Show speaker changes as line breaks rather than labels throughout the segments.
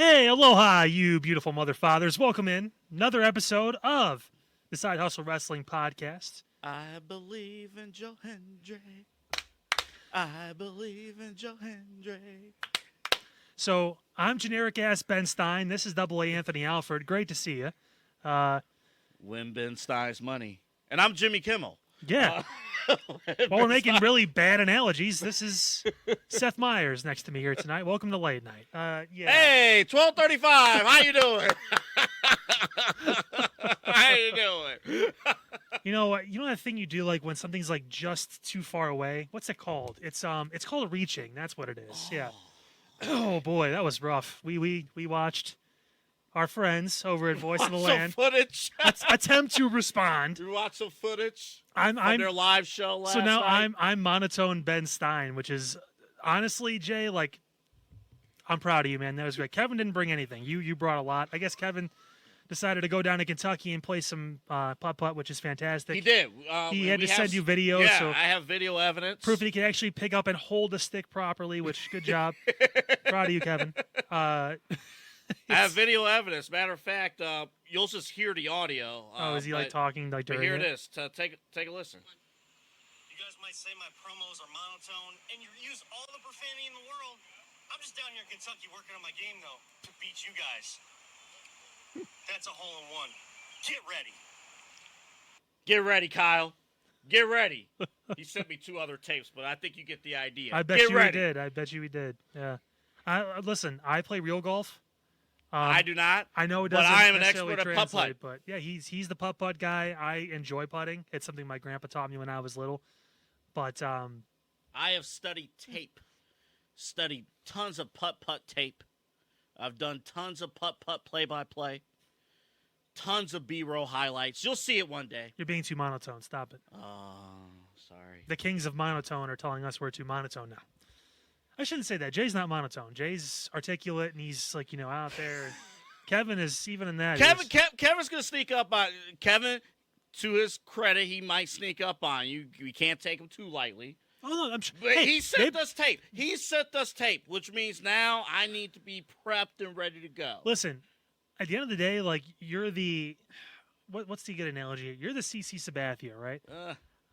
Hey, aloha, you beautiful mother fathers. Welcome in another episode of the Side Hustle Wrestling Podcast.
I believe in Joe Hendry. I believe in Joe Hendry.
So, I'm generic-ass Ben Stein. This is Double A Anthony Alford. Great to see you.
Win Ben Stein's money. And I'm Jimmy Kimmel.
Yeah. While we're making really bad analogies, this is Seth Meyers next to me here tonight. Welcome to Late Night. Yeah.
Hey, 12:35. How you doing? How you doing?
You know what? You know that thing you do like when something's like just too far away? What's it called? It's called reaching. That's what it is. Yeah. Oh boy, that was rough. We watched our friends over at Voice of the Land
footage.
attempt to respond.
You watch some footage
I'm
on their live show last
so now
night?
I'm monotone Ben Stein, which is honestly, Jay, like I'm proud of you, man. That was great. Kevin didn't bring anything. You brought a lot. I guess Kevin decided to go down to Kentucky and play some putt-putt, which is fantastic.
He did.
He had to send you video.
Yeah,
so
I have video evidence.
proof that he could actually pick up and hold a stick properly, which good job. Proud of you, Kevin.
I have video evidence. Matter of fact, you'll just hear the audio.
Is he like talking like
But
during
here
it?
it is. Take a listen.
You guys might say my promos are monotone, and you use all the profanity in the world. I'm just down here in Kentucky working on my game, though, to beat you guys. That's a hole-in-one. Get ready.
Get ready, Kyle. Get ready. He sent me 2 other tapes, but I think you get the idea.
I bet
get
you
ready.
he did. I bet you he did. Yeah. Listen, I play real golf.
I do not.
I know it
but
doesn't
I am an
necessarily
expert at
translate,
putt-putt.
but yeah, he's the putt-putt guy. I enjoy putting. It's something my grandpa taught me when I was little. But
I have studied tape. Studied tons of putt-putt tape. I've done tons of putt-putt play-by-play. Tons of B-roll highlights. You'll see it one day.
you're being too monotone. Stop it.
Oh, sorry.
The kings of monotone are telling us we're too monotone now. I shouldn't say that. Jay's not monotone. Jay's articulate and he's like, out there. Kevin is even in that.
Kevin's going to sneak up on Kevin. To his credit, he might sneak up on you. We can't take him too lightly.
Oh no, I'm sure.
But
Hey,
he sent us tape. He sent us tape, which means now I need to be prepped and ready to go.
Listen, at the end of the day, like you're the what's the good analogy? You're the CC Sabathia, right?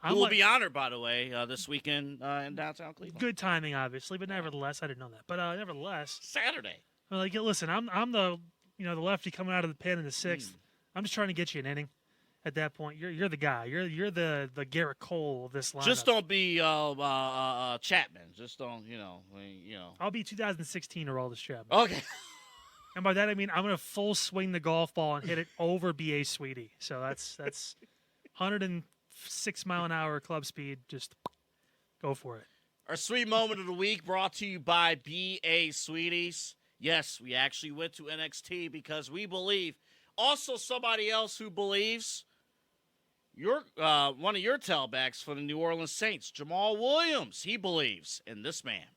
Who will be honored, by the way, this weekend in downtown Cleveland.
Good timing, obviously, but nevertheless, I didn't know that. But nevertheless,
Saturday.
like, listen, I'm the the lefty coming out of the pen in the 6th. I'm just trying to get you an inning. At that point, you're the guy. You're the Garrett Cole of this lineup.
Just don't be Chapman. Just don't,
I'll be 2016 Aroldis Chapman.
Okay.
And by that I mean I'm gonna full swing the golf ball and hit it over B.A. Sweetie. So that's 106 mile an hour club speed. Just go for it.
Our sweet moment of the week brought to you by B.A. Sweeties. Yes, we actually went to NXT because we believe. Also, somebody else who believes. One of your tailbacks for the New Orleans Saints, Jamal Williams. He believes in this man.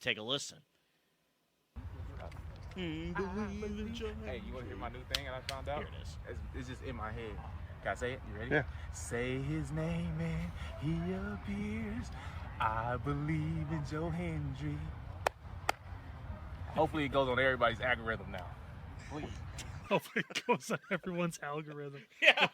Take a listen.
Hey, you want to hear my new thing that I found out?
Here it is.
It's just in my head. Can I say it? You ready?
Yeah.
Say his name and he appears. I believe in Joe Hendry. Hopefully it goes on everybody's algorithm now. Please.
Hopefully it goes on everyone's algorithm.
Yeah.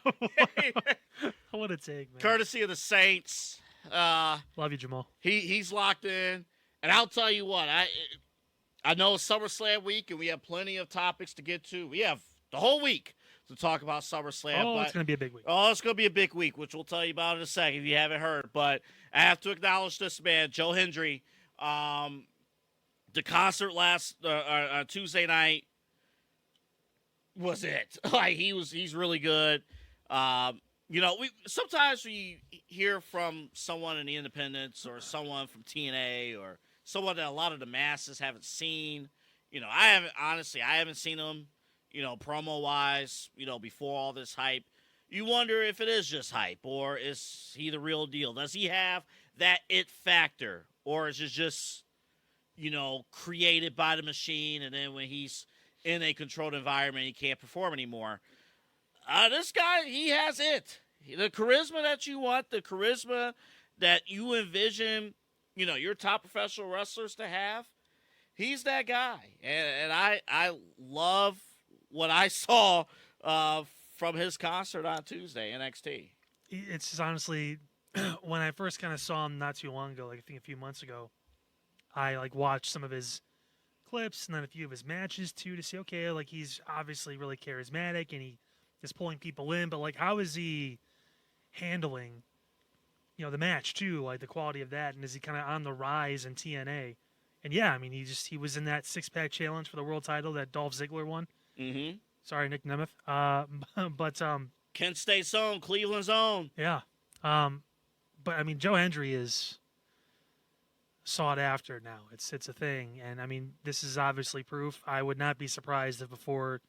What a take, man.
Courtesy of the Saints.
Love you, Jamal.
He's locked in. And I'll tell you what, I know it's SummerSlam week, and we have plenty of topics to get to. We have the whole week to talk about SummerSlam.
Oh, it's going to be a big week.
Oh, it's going to be a big week, which we'll tell you about in a second if you haven't heard. But I have to acknowledge this man, Joe Hendry. The concert last Tuesday night was it. Like he's really good. Sometimes we hear from someone in the independents or someone from TNA or someone that a lot of the masses haven't seen. I haven't seen them, promo wise, before all this hype. You wonder if it is just hype or is he the real deal? Does he have that it factor or is it just, created by the machine and then when he's in a controlled environment, he can't perform anymore? This guy, he has it. The charisma that you want, the charisma that you envision, your top professional wrestlers to have, He's that guy, and I love what I saw from his concert on Tuesday, NXT.
It's just honestly, when I first kind of saw him not too long ago, like I think a few months ago, I like watched some of his clips and then a few of his matches too to see, okay, like he's obviously really charismatic and he is pulling people in, but like how is he handling, the match too, like the quality of that, and is he kind of on the rise in TNA? And yeah, I mean, he was in that 6-pack challenge for the world title that Dolph Ziggler won.
Mm-hmm.
Sorry, Nick Nemeth. But
Kent State's own, Cleveland's own.
yeah. But I mean, Joe Hendry is sought after now. It's a thing, and I mean, this is obviously proof. I would not be surprised if before,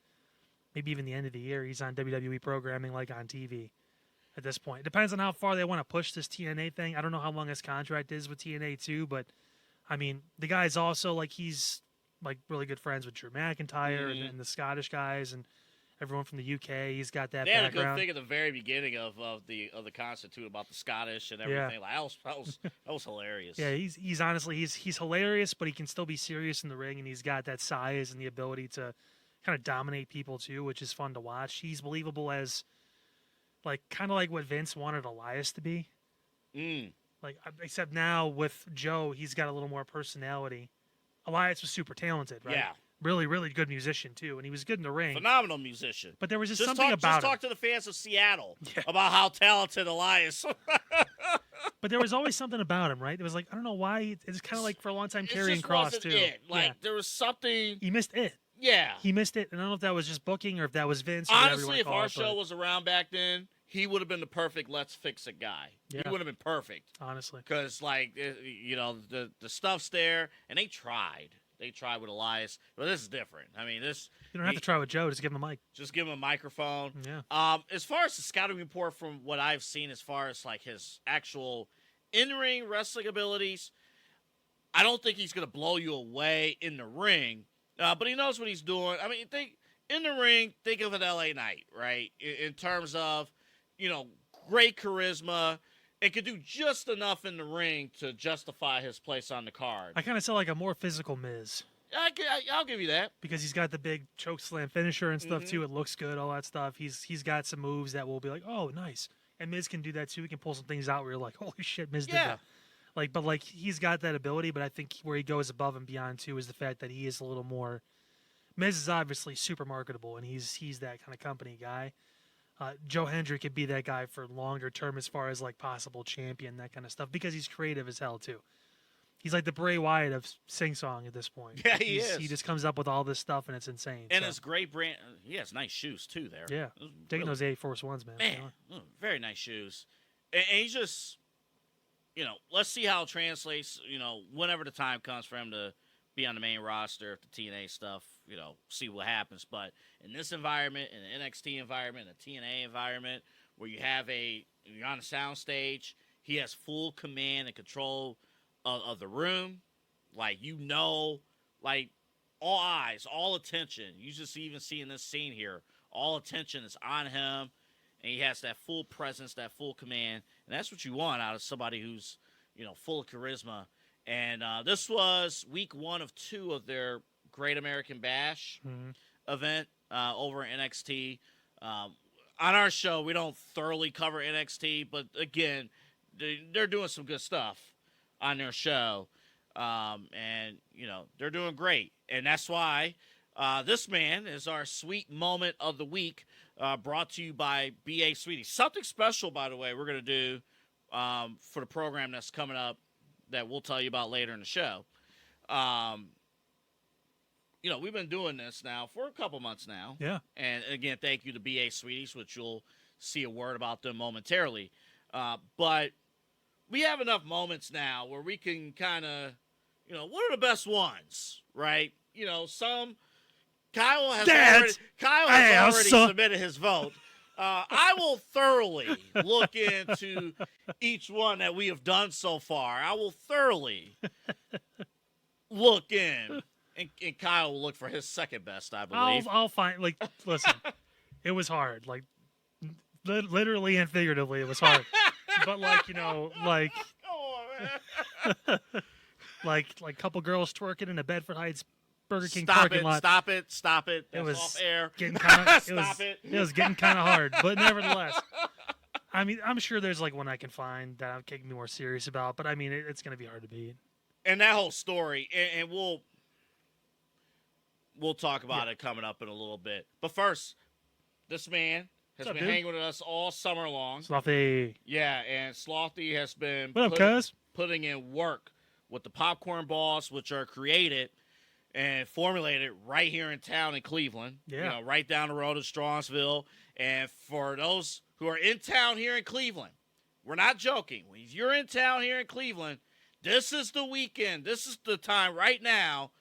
maybe even the end of the year, he's on WWE programming, like on TV. At this point, it depends on how far they want to push this TNA thing. I don't know how long his contract is with TNA too, but I mean, the guy's also like he's like really good friends with Drew McIntyre and the Scottish guys and everyone from the UK. He's got that
They had
background.
a good thing at the very beginning of the concert too about the Scottish and everything.
Yeah.
Like that was hilarious.
Yeah, he's honestly he's hilarious, but he can still be serious in the ring, and he's got that size and the ability to kind of dominate people too, which is fun to watch. He's believable as like kind of like what Vince wanted Elias to be. Like except now with Joe, he's got a little more personality. Elias was super talented, right?
Yeah.
Really, really good musician too, and he was good in the ring.
Phenomenal musician.
But there was just something about
talk
him.
to the fans of Seattle about how talented Elias.
But there was always something about him, right? It was like I don't know why. It's kind of like for a long time
It
Karrion
just
Kross
wasn't
too.
it. Like
Yeah.
there was something.
He missed it.
Yeah.
He missed it, and I don't know if that was just booking or if that was Vince. Or whatever you
Honestly,
wanna
if
call
our
it,
show
but
was around back then, he would have been the perfect Let's Fix It guy.
Yeah.
He would have been perfect.
honestly,
Because, like, the stuff's there, and they tried. They tried with Elias, but this is different. I mean,
you don't have to try with Joe. Just give him a mic.
just give him a microphone.
Yeah.
As far as the scouting report from what I've seen, as far as like his actual in-ring wrestling abilities, I don't think he's going to blow you away in the ring, but he knows what he's doing. I mean, in the ring, think of an LA Knight, right? In terms of, great charisma, and could do just enough in the ring to justify his place on the card.
I kind of saw like a more physical Miz
I'll give you that.
because he's got the big choke slam finisher and stuff too. It looks good, all that stuff. He's got some moves that will be like, oh, nice. And Miz can do that too. He can pull some things out where you're like, holy shit, Miz did that. But he's got that ability. But I think where he goes above and beyond too is the fact that he is a little more. Miz is obviously super marketable, and he's that kind of company guy. Joe Hendry could be that guy for longer term as far as like possible champion, that kind of stuff, because he's creative as hell too. He's like the Bray Wyatt of sing song at this point.
Yeah, he is.
He just comes up with all this stuff, and it's insane.
And
so.
it's great brand. He has nice shoes too. There.
Yeah, taking those Air Force Ones, man.
Very nice shoes. And he's just, let's see how it translates. Whenever the time comes for him to be on the main roster, if the TNA stuff, see what happens. But in this environment, in the NXT environment, the TNA environment, where you're on a sound stage, he has full command and control of the room. Like, like all eyes, all attention. You just even see in this scene here, all attention is on him, and he has that full presence, that full command, and that's what you want out of somebody who's, full of charisma. And this was week 1 of 2 of their Great American Bash event over at NXT. On our show, we don't thoroughly cover NXT, but again, they're doing some good stuff on their show. And, they're doing great. And that's why this man is our sweet moment of the week, brought to you by B.A. Sweetie. Something special, by the way, we're going to do for the program that's coming up that we'll tell you about later in the show. We've been doing this now for a couple months now.
Yeah.
And again, thank you to BA Sweeties, which you'll see a word about them momentarily. But we have enough moments now where we can kind of, what are the best ones, right? Kyle has already submitted his vote. I will thoroughly look into each one that we have done so far. I will thoroughly look in, and Kyle will look for his second best, I believe.
I'll find, listen, it was hard. Like, literally and figuratively, it was hard. But,
Come on, man.
like a couple girls twerking in a Bedford Heights Burger King
Stop
parking
it!
lot.
Stop it! Stop it! That's
It was
off air.
getting kind of
Stop it!
It was getting kind of hard, but nevertheless, I mean, I'm sure there's like one I can find that I'm getting more serious about. But I mean, it's going to be hard to beat.
And that whole story, and we'll talk about it coming up in a little bit. But first, this man has
What's up,
been
dude?
hanging with us all summer long.
Slothy.
Yeah, and Slothy has been
What up, cuz?
putting in work with the popcorn balls, which are created and formulated right here in town in Cleveland.
Yeah.
You know, right down the road in Strongsville. And for those who are in town here in Cleveland, we're not joking. If you're in town here in Cleveland, this is the weekend. This is the time right now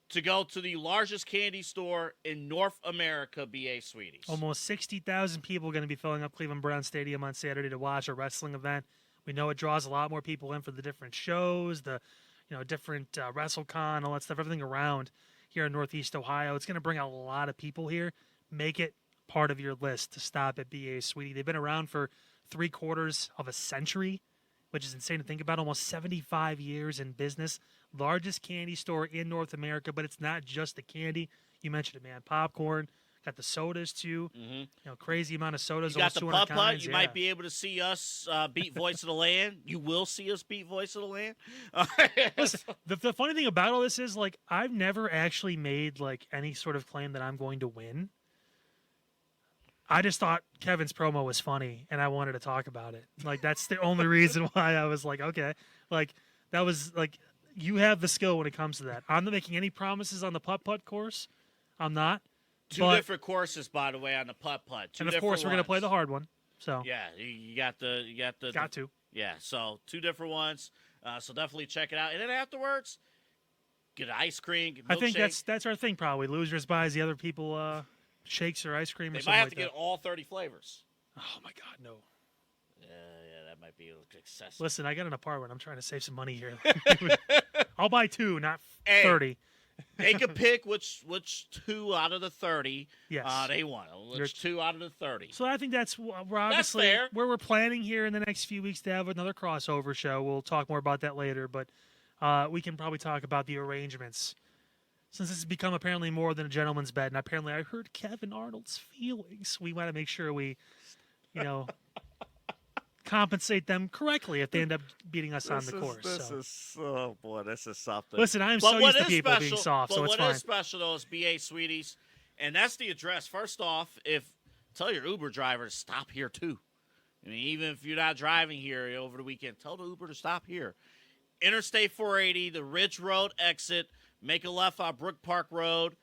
to go to the largest candy store in North America, B.A. Sweeties.
Almost 60,000 people going to be filling up Cleveland Brown Stadium on Saturday to watch a wrestling event. We know it draws a lot more people in for the different shows, the different WrestleCon, all that stuff, everything around here in Northeast Ohio. It's going to bring a lot of people here. Make it part of your list to stop at B.A. Sweetie. They've been around for 3/4 of a century, which is insane to think about. Almost 75 years in business. Largest candy store in North America, but it's not just the candy. You mentioned it, man. Popcorn. Got the sodas, too.
Mm-hmm.
Crazy amount of sodas.
You got the
200
putt-putt.
kinds,
You
yeah.
might be able to see us beat Voice of the Land. You will see us beat Voice of the Land.
Listen, the funny thing about all this is, like, I've never actually made, like, any sort of claim that I'm going to win. I just thought Kevin's promo was funny, and I wanted to talk about it. Like, that's the only reason why I was like, okay. Like, that was, like, you have the skill when it comes to that. I'm not making any promises on the putt-putt course. I'm not.
Two different courses, by the way, on the putt-putt.
And, of course, we're going to play the hard one. So
Yeah, you got the
got to.
Yeah, so 2 different ones. So definitely check it out. And then afterwards, get ice cream, get
I think
milkshake.
that's our thing, probably. Losers buys the other people shakes or ice cream or
They
something
might have
like
to get
that.
all 30 flavors.
Oh, my God, no.
Yeah, that might be excessive.
Listen, I got an apartment. I'm trying to save some money here. I'll buy 2, not
Hey.
30.
They could pick which 2 out of the 30
Yes.
they want. Which 2 out of the 30.
So I think that's we're obviously
fair.
where we're planning here in the next few weeks to have another crossover show. We'll talk more about that later, but we can probably talk about the arrangements. Since this has become apparently more than a gentleman's bet, and apparently I hurt Kevin Arnold's feelings, we want to make sure we, compensate them correctly if they end up beating us on the course.
This is something.
Listen, I'm
But
so
what
used to
is
people
special-
being soft,
but
so it's
what
fine.
is special, though, is BA Sweeties. And that's the address. First off, tell your Uber driver to stop here, too. I mean, even if you're not driving here over the weekend, tell the Uber to stop here. Interstate 480, the Ridge Road exit. Make a left on Brook Park Road.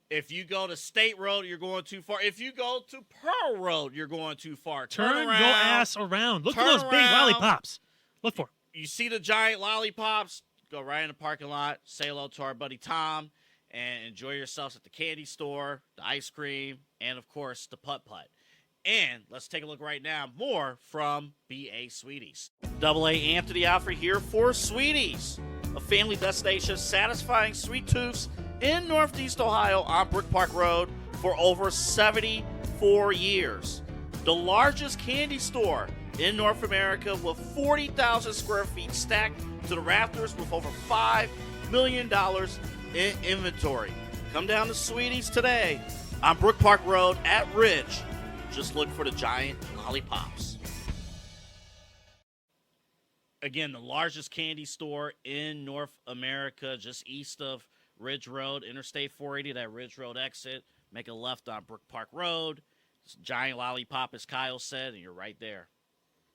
If you go to State Road, you're going too far. If you go to Pearl Road, you're going too far.
Turn
around.
your ass around. Look for
Turn
those big
around.
lollipops. Look for 'em.
You see the giant lollipops, go right in the parking lot, say hello to our buddy Tom, and enjoy yourselves at the candy store, the ice cream, and, of course, the putt-putt. And let's take a look right now, more from BA Sweeties. AA Anthony Alford here for Sweeties, a family destination satisfying sweet tooths in Northeast Ohio on Brook Park Road for over 74 years. The largest candy store in North America with 40,000 square feet stacked to the rafters with over $5 million in inventory. Come down to Sweeties today on Brook Park Road at Ridge. Just look for the giant lollipops. Again, the largest candy store in North America, just east of Ridge Road, Interstate 480, that Ridge Road exit. Make a left on Brook Park Road. It's a giant lollipop, as Kyle said, and you're right there.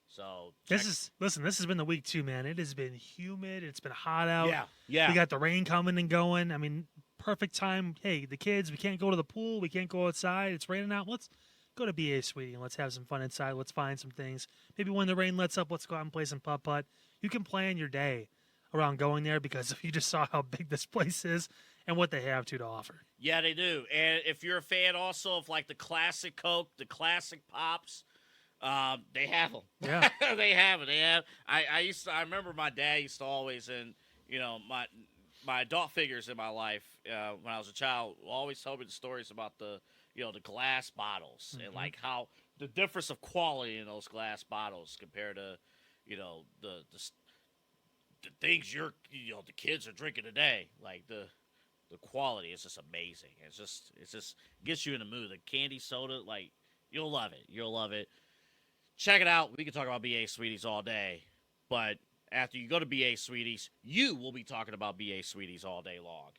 So
This has been the week too, man. It has been humid. It's been hot out.
yeah.
We got the rain coming and going. I mean, perfect time. Hey, the kids, we can't go to the pool. We can't go outside. It's raining out. Let's go to BA Sweetie and let's have some fun inside. Let's find some things. Maybe when the rain lets up, let's go out and play some putt-putt. You can plan your day around going there because if you just saw how big this place is and what they have to offer.
Yeah, they do. And if you're a fan also of like the classic Coke, the classic Pops, they have them.
Yeah.
They have it. They have. I remember my dad used to always, and my adult figures in my life when I was a child always tell me the stories about the glass bottles and like how the difference of quality in those glass bottles compared to the the things the kids are drinking today, like the quality is just amazing. It's just gets you in the mood. The candy soda, like, you'll love it. You'll love it. Check it out. We can talk about BA Sweeties all day, but after you go to BA Sweeties, you will be talking about BA Sweeties all day long.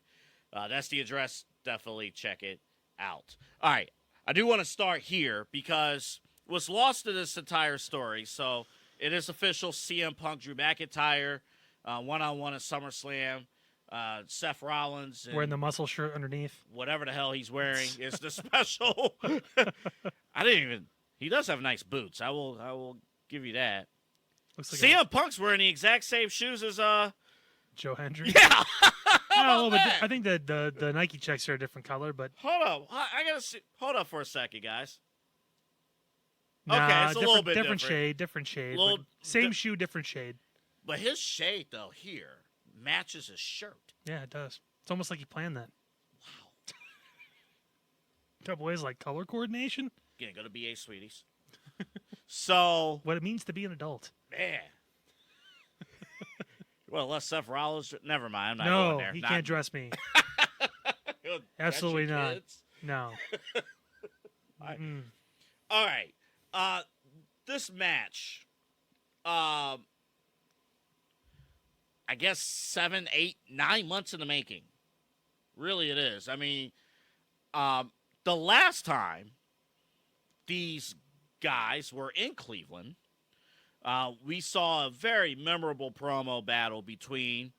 That's the address. Definitely check it out. All right. I do want to start here because what's lost in this entire story, so it is official. CM Punk, Drew McIntyre, one-on-one at SummerSlam. Seth Rollins.
Wearing the muscle shirt underneath.
Whatever the hell he's wearing is the special. He does have nice boots. I will give you that.
Looks like
CM Punk's wearing the exact same shoes as
Joe Hendry.
Yeah.
I think the Nike checks are a different color, but
Hold up. I gotta see. Hold up for a second, guys.
nah,
Okay, it's a little bit
different shade, different shade.
Little
but same shoe, different shade.
But his shade though here matches his shirt.
Yeah, it does. It's almost like he planned that.
Wow.
Couple ways like color coordination.
Again, go to BA Sweeties. So,
What it means to be an adult.
man. Well, unless Seth Rollins. Never mind. I'm not
No,
going there.
he can't dress me.
He'll
Absolutely
catch your
not.
kids.
No.
right.
Mm.
All right. This match, I guess 7, 8, 9 months in the making. Really, it is. I mean, the last time these guys were in Cleveland, we saw a very memorable promo battle between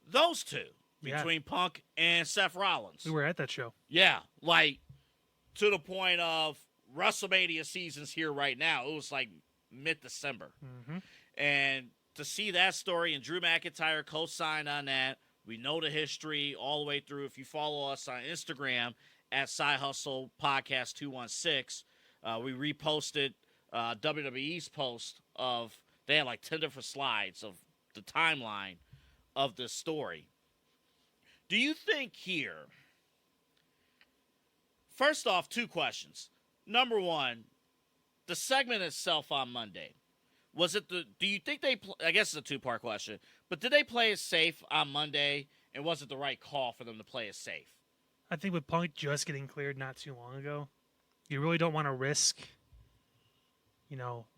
those two,
Yeah.
between Punk and Seth Rollins.
We were at that show.
Yeah, like to the point of WrestleMania season's here right now. It was like mid-December.
Mm-hmm.
And to see that story and Drew McIntyre co-signed on that, we know the history all the way through. If you follow us on Instagram at Side Hustle Podcast 216, we reposted WWE's post of, they had like 10 different slides of the timeline of this story. Do you think here, first off, 2 questions. Number one, the segment itself on Monday, was it do you think I guess it's a 2-part question, but did they play it safe on Monday, and was it the right call for them to play it safe?
I think with Punk just getting cleared not too long ago, you really don't want to risk,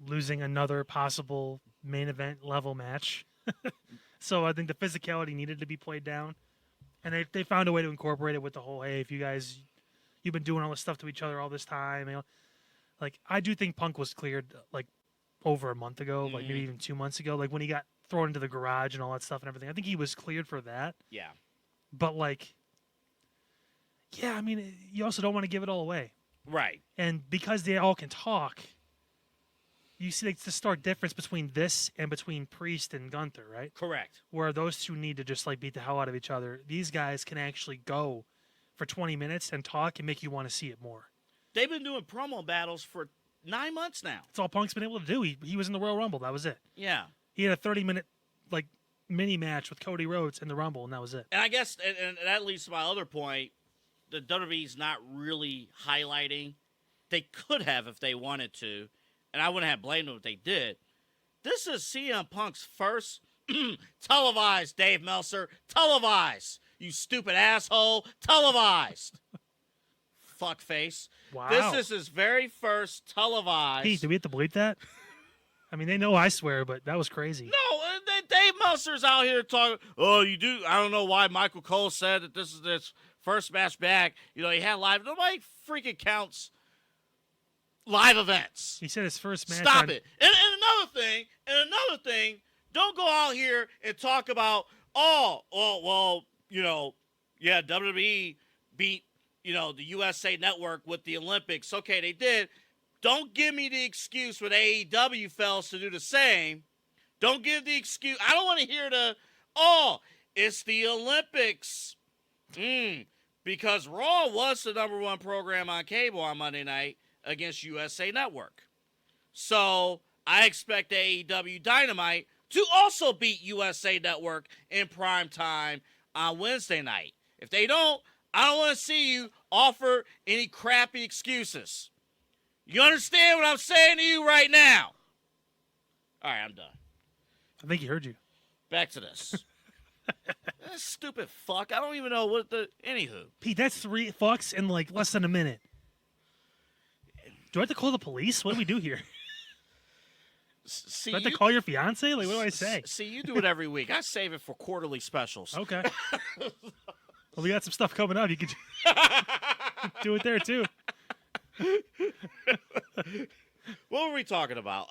losing another possible main event level match. So I think the physicality needed to be played down. And they found a way to incorporate it with the whole, hey, if you've been doing all this stuff to each other all this time. Like, I do think Punk was cleared, like, over a month ago, like maybe even 2 months ago, like when he got thrown into the garage and all that stuff and everything. I think he was cleared for that.
Yeah.
But, like, yeah, I mean, you also don't want to give it all away.
Right.
And because they all can talk, you see like, the stark difference between this and between Priest and Gunther, right?
Correct.
Where those two need to just like beat the hell out of each other. These guys can actually go for 20 minutes and talk and make you want to see it more.
They've been doing promo battles for 9 months now.
That's all Punk's been able to do. He was in the Royal Rumble. That was it.
Yeah.
He had a 30-minute like mini match with Cody Rhodes in the Rumble, and that was it.
And I guess, and that leads to my other point, the WWE's not really highlighting. They could have if they wanted to, and I wouldn't have blamed them if they did. This is CM Punk's first televised, Dave Meltzer, televised. You stupid asshole, televised. Fuckface.
Wow.
This is his very first televised.
Pete, did we have to bleep that? I mean, they know I swear, but that was crazy.
No, Dave Meltzer's out here talking. Oh, you do. I don't know why Michael Cole said that this is this first match back. He had live. Nobody freaking counts live events.
He said his first match.
Stop it. And another thing, don't go out here and talk about, yeah, WWE beat, the USA Network with the Olympics. Okay, they did. Don't give me the excuse with AEW fails to do the same. Don't give the excuse. I don't want to hear it's the Olympics. Because Raw was the number 1 program on cable on Monday night against USA Network. So I expect AEW Dynamite to also beat USA Network in prime time on Wednesday night. If they don't, I don't want to see you offer any crappy excuses. You understand what I'm saying to you right now? All right, I'm done.
I think he heard you.
back to this. That stupid fuck. I don't even know what the. Anywho.
Pete, that's 3 fucks in like less than a minute. Do I have to call the police? What do we do here?
See,
do I have to call your fiance? Like, what do I say?
See, you do it every week. I save it for quarterly specials.
Okay. Well, we got some stuff coming up. You could do it there too.
What were we talking about?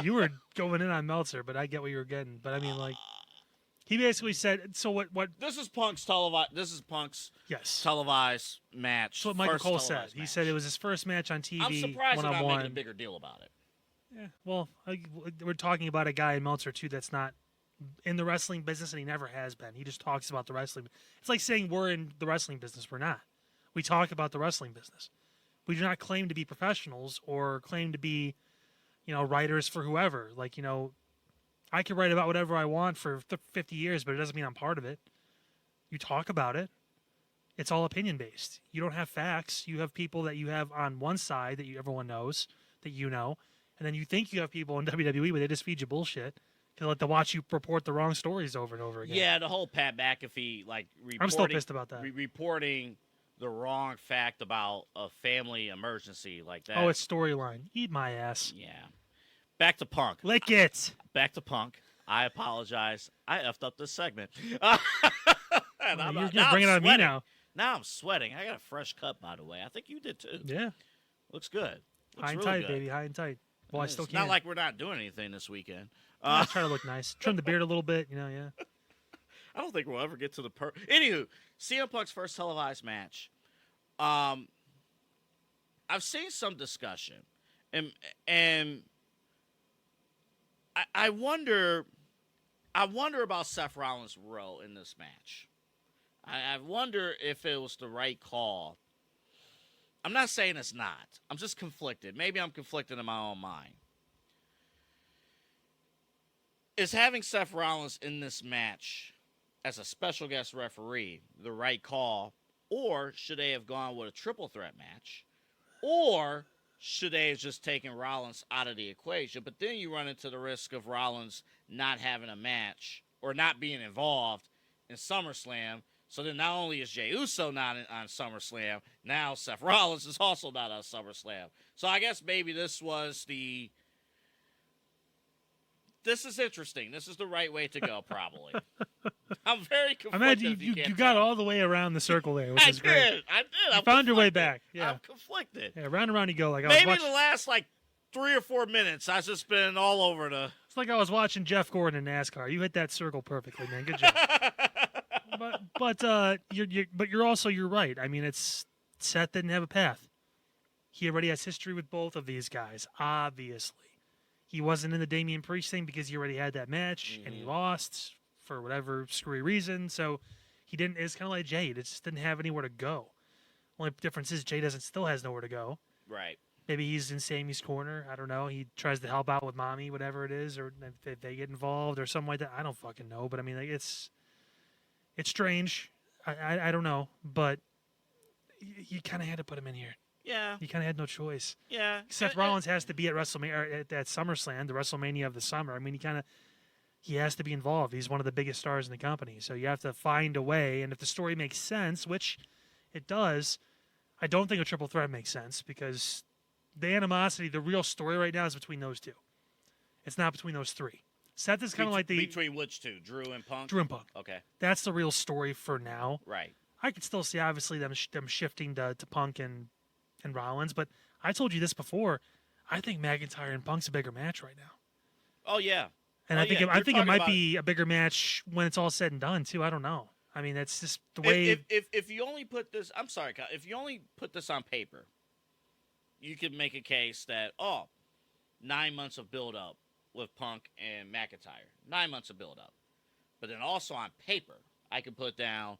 You were going in on Meltzer, but I get what you were getting. But I mean, like, he basically said, "So what? What?"
This is Punk's televised. This is Punk's televised match.
That's what Michael
first
Cole said.
televised
He
match.
said it was his first match on TV.
I'm surprised they're not
one-on-one.
making a bigger deal about it.
Yeah, well, we're talking about a guy in Meltzer too that's not in the wrestling business, and he never has been. He just talks about the wrestling. It's like saying we're in the wrestling business. We're not. We talk about the wrestling business. We do not claim to be professionals or claim to be, writers for whoever. Like, I can write about whatever I want for 50 years, but it doesn't mean I'm part of it. You talk about it. It's all opinion based. You don't have facts. You have people that you have on one side that everyone knows that you know. And then you think you have people in WWE, but they just feed you bullshit to watch you report the wrong stories over and over again.
Yeah, the whole Pat McAfee, reporting,
I'm still pissed about that.
Reporting the wrong fact about a family emergency like that.
Oh, it's storyline. Eat my ass.
Yeah. Back to Punk.
Lick it.
Back to Punk. I apologize. I effed up this segment.
You're bringing it on me now.
Now I'm sweating. I got a fresh cut, by the way. I think you did too.
Yeah.
Looks good. Looks
High and
really
tight,
good.
baby. High and tight. Well, I still
It's
can't.
not like we're not doing anything this weekend.
I try to look nice. Trim the beard a little bit, yeah.
I don't think we'll ever get to the Anywho, CM Punk's first televised match. I've seen some discussion, and I wonder about Seth Rollins' role in this match. I wonder if it was the right call. I'm not saying it's not. I'm just conflicted. Maybe I'm conflicted in my own mind. Is having Seth Rollins in this match as a special guest referee the right call? Or should they have gone with a triple threat match? Or should they have just taken Rollins out of the equation? But then you run into the risk of Rollins not having a match or not being involved in SummerSlam. So then not only is Jey Uso not on SummerSlam, now Seth Rollins is also not on SummerSlam. So I guess maybe this was this is interesting. This is the right way to go, probably. I'm very conflicted.
Imagine you got all the way around the circle there, which is great.
I did.
You found your way back. Yeah.
I'm conflicted.
Yeah, round and round you go. Like
Maybe the last 3 or 4 minutes, I've just been all over the.
It's like I was watching Jeff Gordon in NASCAR. You hit that circle perfectly, man. Good job. but you're right. I mean, Seth didn't have a path. He already has history with both of these guys. Obviously, he wasn't in the Damian Priest thing because he already had that match and he lost for whatever screwy reason. So he didn't. It's kind of like Jay. It just didn't have anywhere to go. Only difference is Jay still has nowhere to go.
Right.
Maybe he's in Sammy's corner. I don't know. He tries to help out with mommy, whatever it is, or if they get involved or something like that. I don't fucking know. But I mean, it's strange. I don't know. But you kind of had to put him in here.
Yeah.
You kind of had no choice.
Yeah.
Seth Rollins has to be at WrestleMania, at SummerSlam, the WrestleMania of the summer. I mean, he has to be involved. He's one of the biggest stars in the company. So you have to find a way. And if the story makes sense, which it does, I don't think a triple threat makes sense because the animosity, the real story right now is between those two. It's not between those three. Seth is kind of like
between which two? Drew and Punk?
Drew and Punk.
Okay.
That's the real story for now.
Right.
I could still see, obviously, them shifting to Punk and Rollins, but I told you this before. I think McIntyre and Punk's a bigger match right now.
Oh, yeah.
And I think it might be a bigger match when it's all said and done, too. I don't know. I mean, that's just the way...
If you only put this... I'm sorry, Kyle. If you only put this on paper, you could make a case that, 9 months of build-up with Punk and McIntyre. 9 months of build-up. But then also on paper, I could put down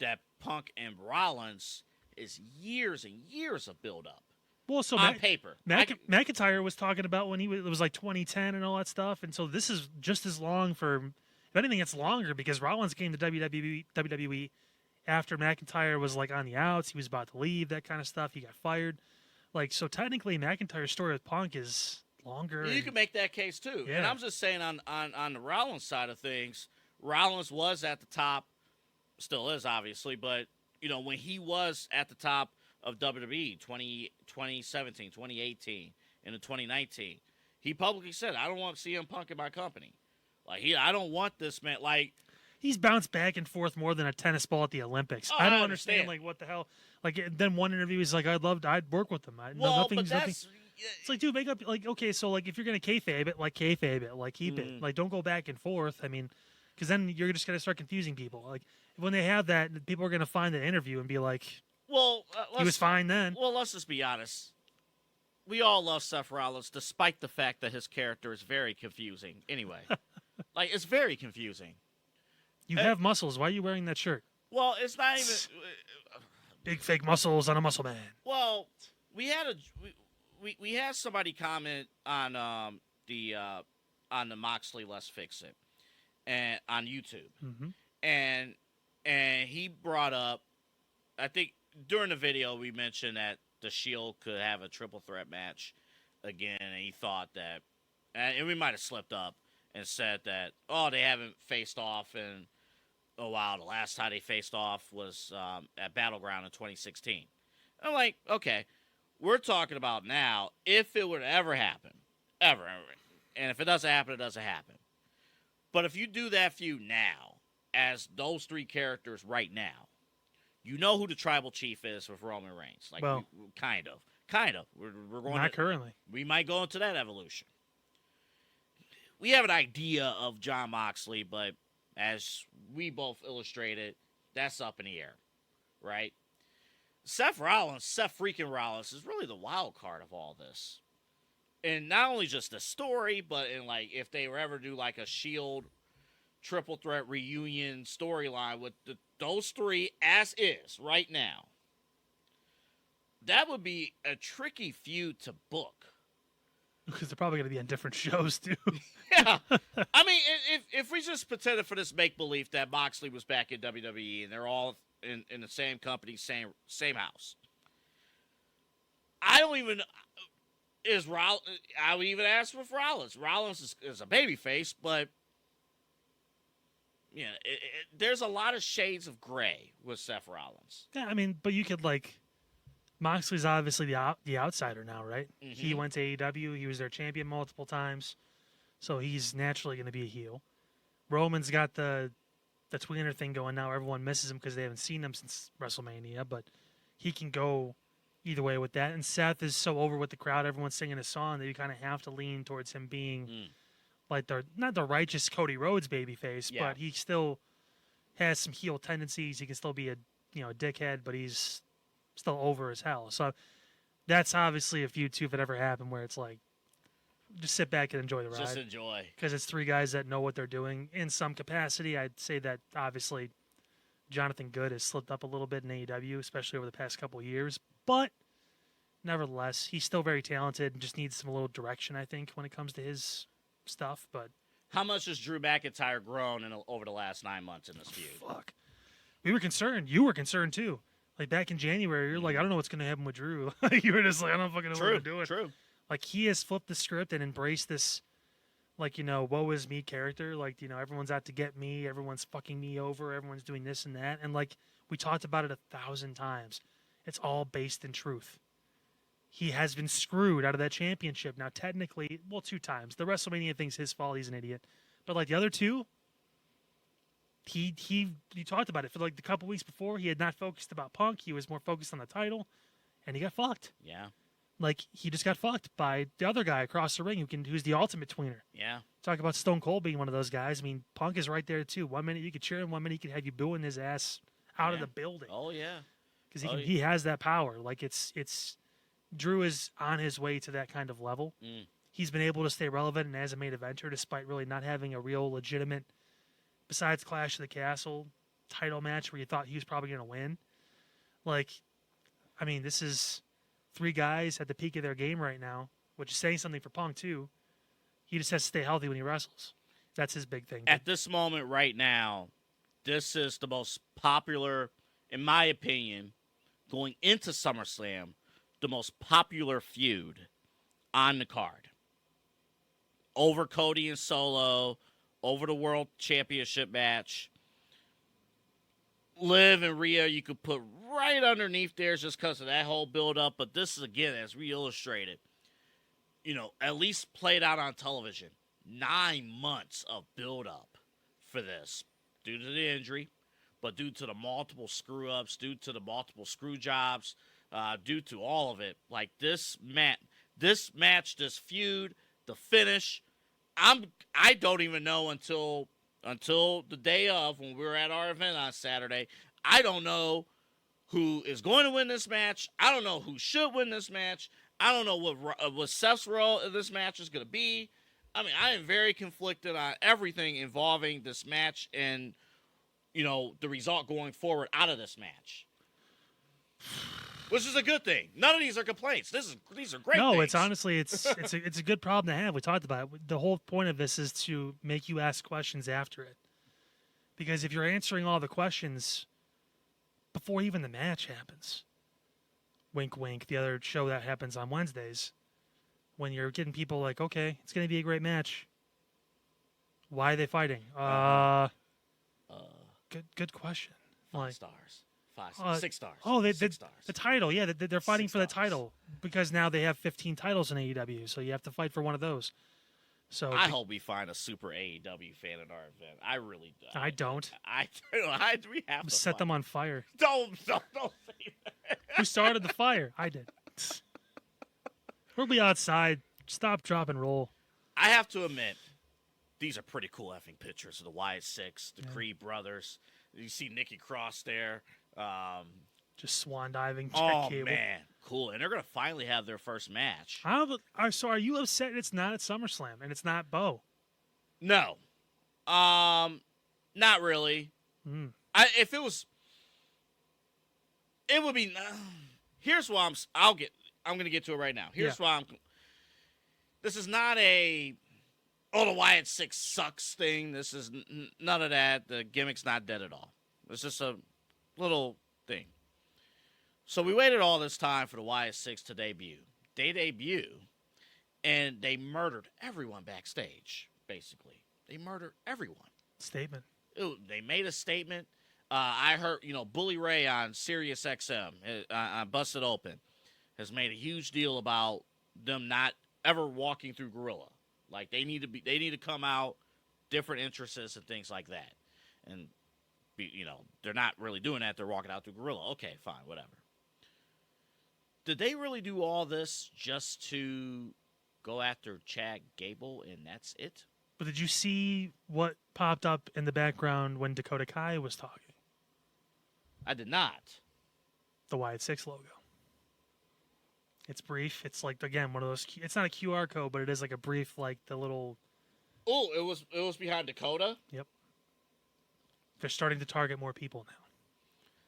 that Punk and Rollins is years and years of build-up.
Well, so
on paper.
McIntyre was talking about when it was like 2010 and all that stuff, and so this is just as long for... If anything, it's longer because Rollins came to WWE after McIntyre was like on the outs. He was about to leave, that kind of stuff. He got fired. So technically, McIntyre's story with Punk is longer.
You can make that case too.
Yeah.
And I'm just saying on the Rollins side of things, Rollins was at the top, still is obviously, but when he was at the top of WWE 2017, 2018, and in 2019, he publicly said, "I don't want CM Punk in my company. I don't want this man."
He's bounced back and forth more than a tennis ball at the Olympics.
Oh,
I don't
I
understand.
understand.
What the hell? Then one interview, he's like, I'd work with him. Nothing. It's like, dude, make up. Okay, so if you're gonna kayfabe it, kayfabe it, keep it. Don't go back and forth. I mean, because then you're just gonna start confusing people. When they have that, people are gonna find the interview and be like,
well,
he was fine then.
Well, let's just be honest. We all love Seth Rollins, despite the fact that his character is very confusing. Anyway, it's very confusing.
You have muscles. Why are you wearing that shirt?
Well, it's not even
big fake muscles on a muscle man.
Well, we had had somebody comment on the Moxley Let's Fix It and on YouTube, and he brought up, I think during the video we mentioned that the Shield could have a triple threat match again, and he thought that, and we might have slipped up and said that, they haven't faced off in a while. The last time they faced off was at Battleground in 2016. I'm like, okay, we're talking about now, if it would ever happen, ever, and if it doesn't happen, it doesn't happen. But if you do that feud now, as those three characters right now, you know who the tribal chief is with Roman Reigns. Kind of. We're going
not currently.
We might go into that evolution. We have an idea of Jon Moxley, but as we both illustrated, that's up in the air, right? Seth freaking Rollins is really the wild card of all this. And not only just the story, but in if they were ever do a Shield triple threat reunion storyline with those three as is right now, that would be a tricky feud to book.
Because they're probably going to be on different shows, too.
Yeah. I mean, if we just pretended for this make-believe that Moxley was back in WWE and they're all in the same company, same house. I don't even... I would even ask with Rollins. Rollins is a babyface, but... Yeah, there's a lot of shades of gray with Seth Rollins.
Yeah, I mean, but you could, Moxley's obviously the outsider now, right?
Mm-hmm.
He went to AEW. He was their champion multiple times. So he's naturally going to be a heel. Roman's got the tweener thing going now. Everyone misses him because they haven't seen him since WrestleMania. But he can go either way with that. And Seth is so over with the crowd. Everyone's singing a song that you kind of have to lean towards him being not the righteous Cody Rhodes babyface, but he still has some heel tendencies. He can still be a dickhead, but he's still over as hell. So that's obviously a feud too, if it ever happened, where it's just sit back and enjoy the ride.
Just enjoy.
Because it's three guys that know what they're doing in some capacity. I'd say that obviously Jonathan Good has slipped up a little bit in AEW, especially over the past couple of years. But nevertheless, he's still very talented and just needs some little direction, I think, when it comes to his stuff. But
how much has Drew McIntyre grown over the last 9 months in this feud?
Fuck. We were concerned. You were concerned too. Back in January, you're like, I don't know what's going to happen with Drew. You were just like, I don't fucking know what we're doing.
True.
He has flipped the script and embraced this, woe is me character. Everyone's out to get me. Everyone's fucking me over. Everyone's doing this and that. And we talked about it 1,000 times. It's all based in truth. He has been screwed out of that championship. Now, technically, 2 times. The WrestleMania thing's his fault. He's an idiot. But the other 2, he talked about it for the couple weeks before. He had not focused about Punk. He was more focused on the title, and he got fucked.
Yeah.
He just got fucked by the other guy across the ring who's the ultimate tweener.
Yeah.
Talk about Stone Cold being one of those guys. I mean, Punk is right there too. 1 minute you could cheer him, 1 minute he could have you booing his ass out of the building.
Oh yeah.
Because he has that power. It's Drew is on his way to that kind of level. He's been able to stay relevant and as a main eventer despite really not having a real legitimate, besides Clash of the Castle title match where you thought he was probably going to win. This is 3 guys at the peak of their game right now, which is saying something for Punk too. He just has to stay healthy when he wrestles. That's his big thing.
At this moment right now, this is the most popular, in my opinion, going into SummerSlam, the most popular feud on the card. over Cody and Solo, over the World Championship match. Liv and Rhea, you could put right underneath there just because of that whole build-up. But this is, again, as we illustrated, at least played out on television. 9 months of build-up for this due to the injury, but due to the multiple screw-ups, due to the multiple screw jobs, due to all of it. Like this match, this feud, the finish, I don't even know until the day of when we were at our event on Saturday. I don't know who is going to win this match. I don't know who should win this match. I don't know what Seth's role in this match is going to be. I mean, I am very conflicted on everything involving this match and, the result going forward out of this match. Which is a good thing. None of these are complaints. These are great
No,
things.
it's honestly, it's a good problem to have. We talked about it. The whole point of this is to make you ask questions after it. Because if you're answering all the questions before even the match happens, wink, wink, the other show that happens on Wednesdays, when you're getting people like, okay, it's going to be a great match. Why are they fighting? Good question.
5 stars. 6 stars.
Oh,
6 stars.
The title, yeah, they're fighting
6
for the
stars.
title because now they have 15 titles in AEW, so you have to fight for one of those. So
I hope we find a super AEW fan at our event. I really do.
I don't.
We have to
set them on fire.
Don't say that.
Who started the fire? I did. We'll be outside. Stop, drop, and roll.
I have to admit, these are pretty cool effing pictures of the Wyatt Six, the Creed brothers. You see Nikki Cross there.
Just swan diving.
Oh,
cable.
man. Cool. And they're going to finally have their first match.
So are you upset it's not at SummerSlam and it's not Bo?
No. Not really. If it was, it would be. Here's why I'm going to get to it right now. Here's why this is not the Wyatt Six sucks thing. This is none of that. The gimmick's not dead at all. It's just a little thing. So we waited all this time for the Wyatt Six to debut. They debut, and they murdered everyone backstage, basically. They murdered everyone.
Statement.
They made a statement. I heard, Bully Ray on Sirius XM, on Busted Open, has made a huge deal about them not ever walking through Gorilla. Like, they need to come out, different interests and things like that. And, they're not really doing that. They're walking out through Gorilla. Okay, fine, whatever. Did they really do all this just to go after Chad Gable and that's it?
But did you see what popped up in the background when Dakota Kai was talking?
I did not.
The Wyatt Six logo. It's brief. It's like, again, one of those. It's not a QR code, but it is like a brief, like the little.
Oh, it was behind Dakota.
Yep. They're starting to target more people now.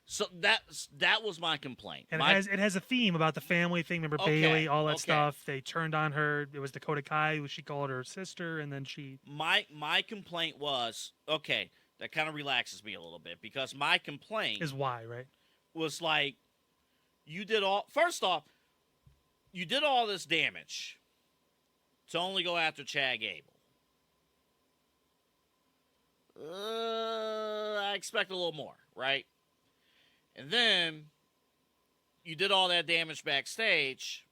So that was my complaint.
And it has a theme about the family thing. Remember Bailey, all that stuff. They turned on her. It was Dakota Kai, who she called her sister, and then she.
My complaint was, okay, that kind of relaxes me a little bit because my complaint
is why, right?
Was like, first off, you did all this damage to only go after Chad Gable. I expect a little more, right? And then you did all that damage backstage.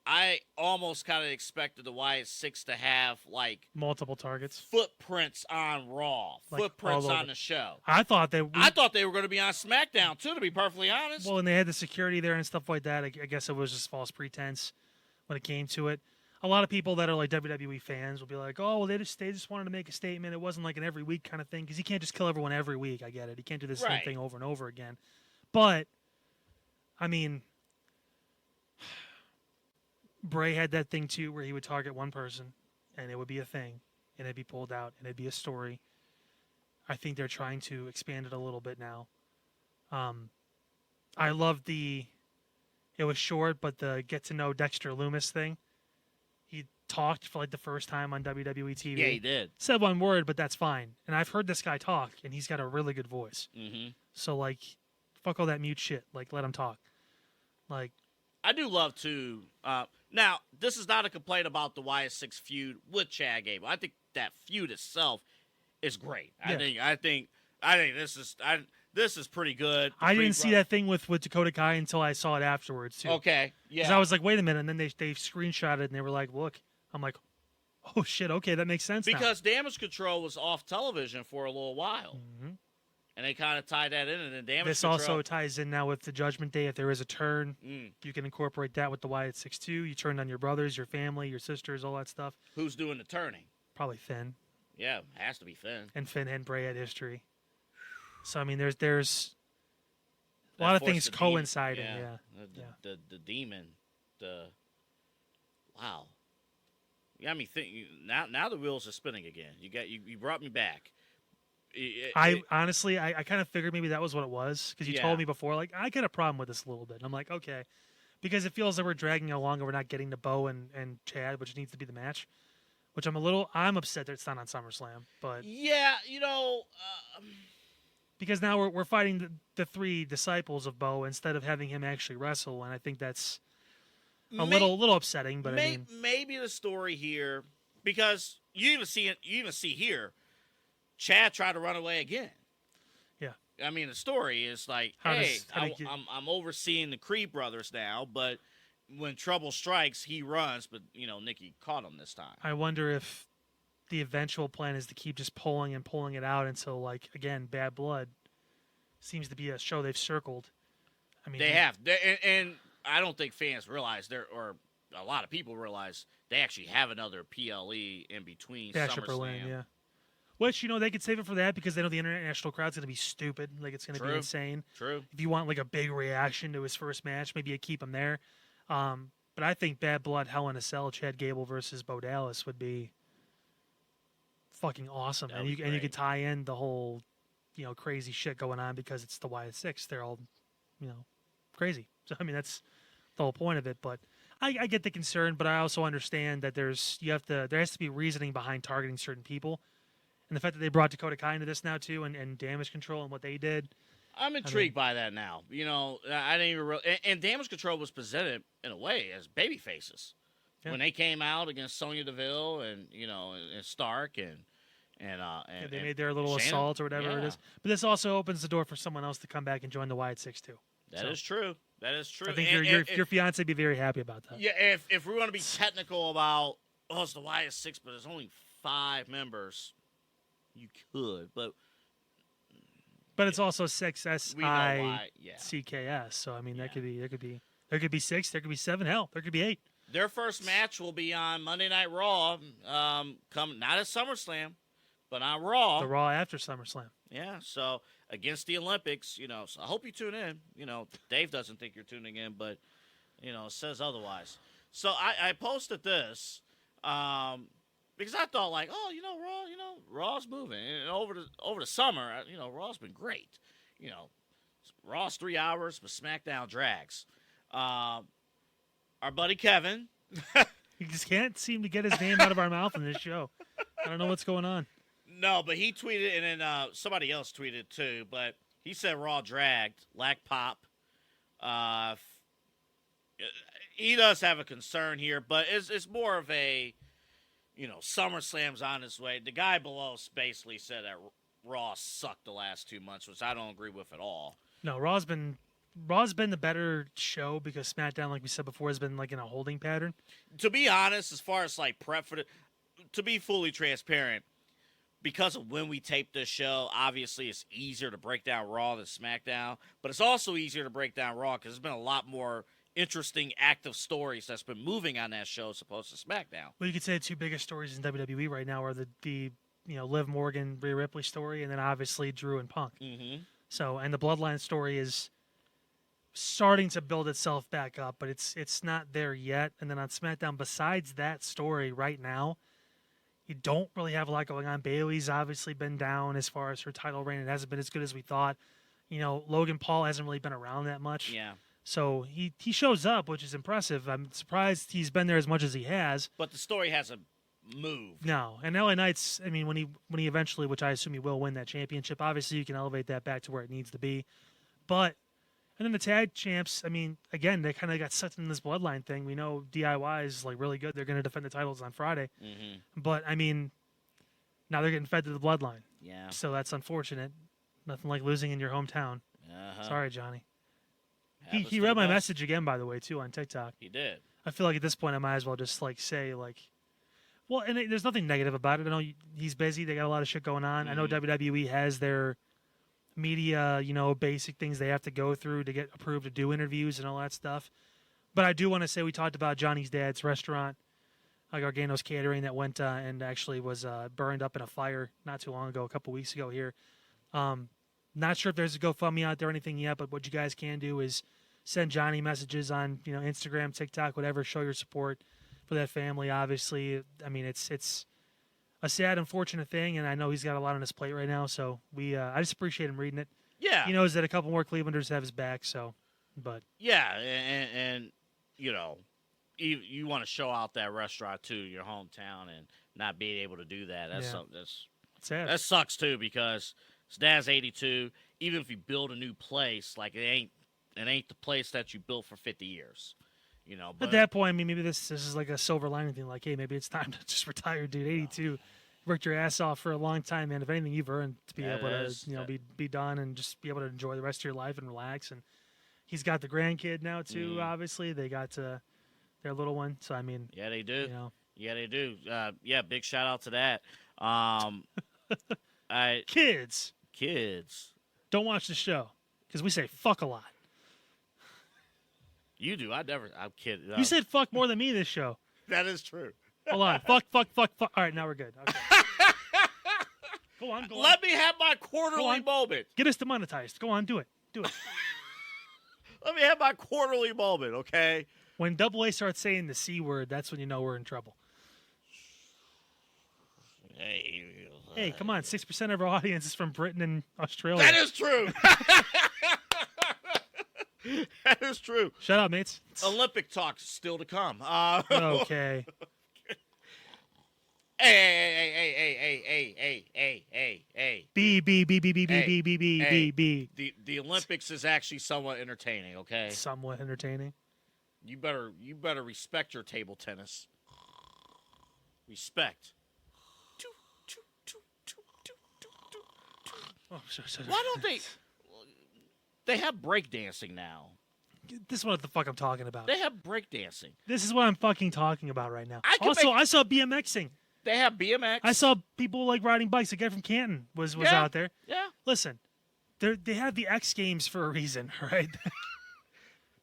I almost kind of expected the Wyatt Six to have, like,
multiple targets,
footprints on Raw, like footprints on the show.
I thought they
were going to be on SmackDown too, to be perfectly honest.
Well, and they had the security there and stuff like that. I guess it was just false pretense when it came to it. A lot of people that are like WWE fans will be like, "Oh, well, they just wanted to make a statement. It wasn't like an every week kind of thing because you can't just kill everyone every week. I get it. You can't do the same thing over and over again." But I mean, Bray had that thing too, where he would target one person, and it would be a thing, and it'd be pulled out, and it'd be a story. I think they're trying to expand it a little bit now. I love it was short, but the get to know Dexter Lumis thing. He talked for like the first time on WWE TV.
Yeah, he did.
Said one word, but that's fine. And I've heard this guy talk, and he's got a really good voice.
Mm-hmm.
So, like, fuck all that mute shit. Like, let him talk. Like,
I do love to. Now, this is not a complaint about the Wyatt Six feud with Chad Gable. I think that feud itself is great.
Yeah.
I think this is pretty good.
I didn't see that thing with Dakota Kai until I saw it afterwards too.
Okay, yeah.
Because I was like, wait a minute, and then they screenshot it and they were like, look. I'm like, oh shit, okay, that makes sense.
Because Damage Control was off television for a little while, and they kind of tied that in, and then Damage
This
Control.
also ties in now with the Judgment Day. If there is a turn, you can incorporate that with the Wyatt 6-2. You turned on your brothers, your family, your sisters, all that stuff.
Who's doing the turning?
Probably Finn.
Yeah, has to be Finn.
And Finn and Bray had history. So I mean, there's a lot of things coinciding.
The demon. Wow. Yeah, I mean, now the wheels are spinning again. You brought me back.
I honestly kind of figured maybe that was what it was because you told me before, like, I got a problem with this a little bit. And I'm like, okay, because it feels like we're dragging it along and we're not getting to Bo and Chad, which needs to be the match. Which I'm upset that it's not on SummerSlam, but
yeah,
because now we're fighting the three disciples of Bo instead of having him actually wrestle, and I think that's a little upsetting. But I mean,
maybe the story here, because you even see here, Chad tried to run away again. Yeah, I mean the story is like, I'm overseeing the Creed brothers now, but when trouble strikes, he runs. But Nikki caught him this time.
I wonder if the eventual plan is to keep just pulling it out until, like, again, Bad Blood seems to be a show they've circled. I mean,
they have, and I don't think fans realize or a lot of people realize they actually have another PLE in between SummerSlam.
Berlin, yeah. Which, they could save it for that because they know the international crowd's going to be stupid. Like, it's going to be insane.
True.
If you want, like, a big reaction to his first match, maybe you keep him there. But I think Bad Blood, Hell in a Cell, Chad Gable versus Bo Dallas would be fucking awesome. And you could tie in the whole, crazy shit going on because it's the Wyatt Six. They're all, crazy. So, I mean, that's the whole point of it. But I get the concern, but I also understand that there has to be reasoning behind targeting certain people. And the fact that they brought Dakota Kai into this now, too, and Damage Control and what they did.
I'm intrigued by that now. I didn't even and Damage Control was presented in a way as baby faces when they came out against Sonya Deville and and Stark and
they made their little assault or whatever it is. But this also opens the door for someone else to come back and join the Wyatt Six too.
That is true. I
think your fiance would be very happy about that.
Yeah, if we want to be technical about it's the Wyatt Six, but there's only 5 members, you could, but
it's also 6SICKS. So I mean, there could be 6, there could be 7, hell, there could be 8.
Their first match will be on Monday Night Raw, come not at SummerSlam, but on Raw.
The Raw after SummerSlam.
Yeah, so against the Olympics, so I hope you tune in. Dave doesn't think you're tuning in, but it says otherwise. So I posted this because I thought, like, Raw, Raw's moving, and over the summer, Raw's been great. Raw's 3 hours, but SmackDown drags. Our buddy Kevin,
he just can't seem to get his name out of our mouth in this show. I don't know what's going on.
No, but he tweeted, and then somebody else tweeted too. But he said Raw dragged, lack pop. He does have a concern here, but it's more of a, SummerSlam's on his way. The guy below basically said that Raw sucked the last 2 months, which I don't agree with at all.
No, Raw's been the better show because SmackDown, like we said before, has been like in a holding pattern.
To be honest, as far as like prep for to be fully transparent, because of when we tape this show, obviously it's easier to break down Raw than SmackDown, but it's also easier to break down Raw because there's been a lot more interesting active stories that's been moving on that show as opposed to SmackDown.
Well, you could say the 2 biggest stories in WWE right now are the Liv Morgan, Rhea Ripley story, and then obviously Drew and Punk.
Mm-hmm.
So, and the Bloodline story is starting to build itself back up, but it's not there yet. And then on SmackDown, besides that story right now, you don't really have a lot going on. Bayley's obviously been down as far as her title reign. It hasn't been as good as we thought. Logan Paul hasn't really been around that much.
Yeah.
So he shows up, which is impressive. I'm surprised he's been there as much as he has.
But the story hasn't moved.
No. And LA Knight's, I mean, when he eventually, which I assume he will, win that championship, obviously you can elevate that back to where it needs to be. But And then the tag champs, I mean, again, they kind of got sucked in this bloodline thing. We know DIY is like really good. They're going to defend the titles on Friday. But I mean, now they're getting fed to the bloodline.
Yeah.
So that's unfortunate. Nothing like losing in your hometown. Sorry, Johnny. He read my message again, by the way, too, on TikTok.
He did.
I feel like at this point I might as well just like say like, well, and there's nothing negative about it. I know he's busy. They got a lot of shit going on. I know WWE has their media, basic things they have to go through to get approved to do interviews and all that stuff. But I do want to say we talked about Johnny's dad's restaurant, like Gargano's Catering, that went and actually was burned up in a fire not too long ago, a couple weeks ago here. Not sure if there's a GoFundMe out there or anything yet, but what you guys can do is send Johnny messages on, Instagram, TikTok, whatever. Show your support for that family. Obviously, I mean, it's a sad, unfortunate thing, and I know he's got a lot on his plate right now. So I just appreciate him reading it.
Yeah,
he knows that a couple more Clevelanders have his back. So, but
yeah, and you want to show out that restaurant too, your hometown, and not being able to do that. That's something that's
sad. That
sucks too, because his dad's 82. Even if you build a new place, like it ain't the place that you built for 50 years. But
at that point, I mean, maybe this is like a silver lining thing. Like, hey, maybe it's time to just retire, dude. 82, worked your ass off for a long time, man. If anything, you've earned to be able to, be done and just be able to enjoy the rest of your life and relax. And he's got the grandkid now too. Obviously, they got their little one. So I mean,
yeah, they do. Yeah, they do. Big shout out to that. Kids,
don't watch the show because we say fuck a lot.
You do. I'm kidding.
You said fuck more than me this show.
That is true.
Hold on. Fuck. All right, now we're good. Okay. Go on.
Let me have my quarterly moment.
Get us demonetized. Go on, do it.
Let me have my quarterly moment, okay?
When AA starts saying the C word, that's when you know we're in trouble. Hey, come on. 6% of our audience is from Britain and Australia.
That is true. That is true.
Shut up, mates.
Olympic talk still to come.
Okay.
Hey.
B.
The Olympics is actually somewhat entertaining, okay?
Somewhat entertaining.
You better respect your table tennis. Respect.
Oh, sorry.
Why don't they? They have breakdancing now.
This is what the fuck I'm talking about.
They have breakdancing.
This is what I'm fucking talking about right now. I saw BMXing.
They have BMX.
I saw people like riding bikes. A guy from Canton was out there.
Yeah.
Listen, they have the X Games for a reason, right?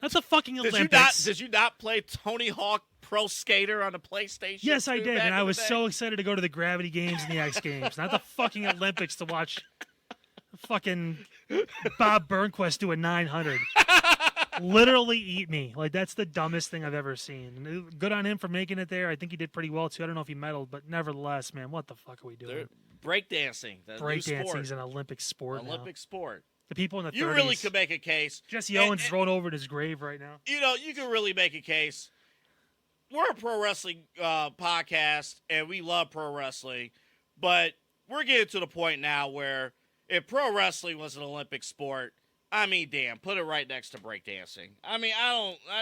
That's a fucking Olympics.
Did you not play Tony Hawk Pro Skater on the PlayStation?
Yes, I did, and I was so excited to go to the Gravity Games and the X Games, not the fucking Olympics to watch fucking Bob Burnquist do a 900. Literally eat me. Like, that's the dumbest thing I've ever seen. Good on him for making it there. I think he did pretty well, too. I don't know if he medaled, but nevertheless, man, what the fuck are we doing?
Breakdancing.
Breakdancing is an Olympic sport now.
Sport.
The people in the 30s.
You really could make a case.
Jesse Owens is rolling over in his grave right now.
You can really make a case. We're a pro wrestling podcast, and we love pro wrestling, but we're getting to the point now where if pro wrestling was an Olympic sport, I mean, damn, put it right next to breakdancing. I mean,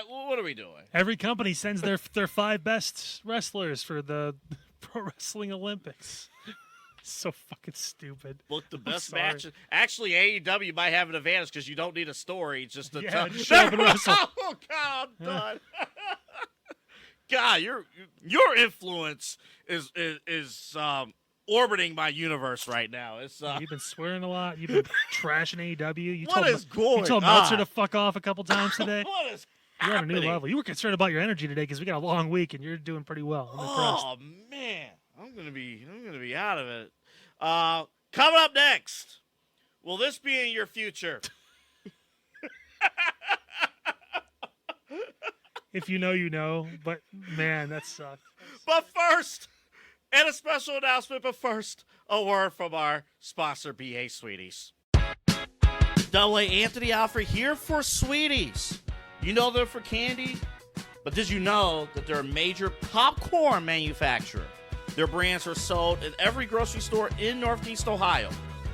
what are we doing?
Every company sends their 5 best wrestlers for the Pro Wrestling Olympics. So fucking stupid.
Look, the best matches. Actually, AEW might have an advantage because you don't need a story. Just to
show up and wrestle.
Oh, God, I'm done. God, your influence is orbiting my universe right now. It's
You've been swearing a lot. You've been trashing AEW. You told Meltzer to fuck off a couple times today.
What is
You're
happening?
on a new level. You were concerned about your energy today because we got a long week and you're doing pretty well. I'm impressed.
Oh man, I'm gonna be out of it. Coming up next, will this be in your future?
If you know, you know. But man, that sucked.
But first. And a special announcement, but first, a word from our sponsor, BA Sweeties. AA Anthony Alfred here for Sweeties. You know they're for candy, but did you know that they're a major popcorn manufacturer? Their brands are sold in every grocery store in Northeast Ohio.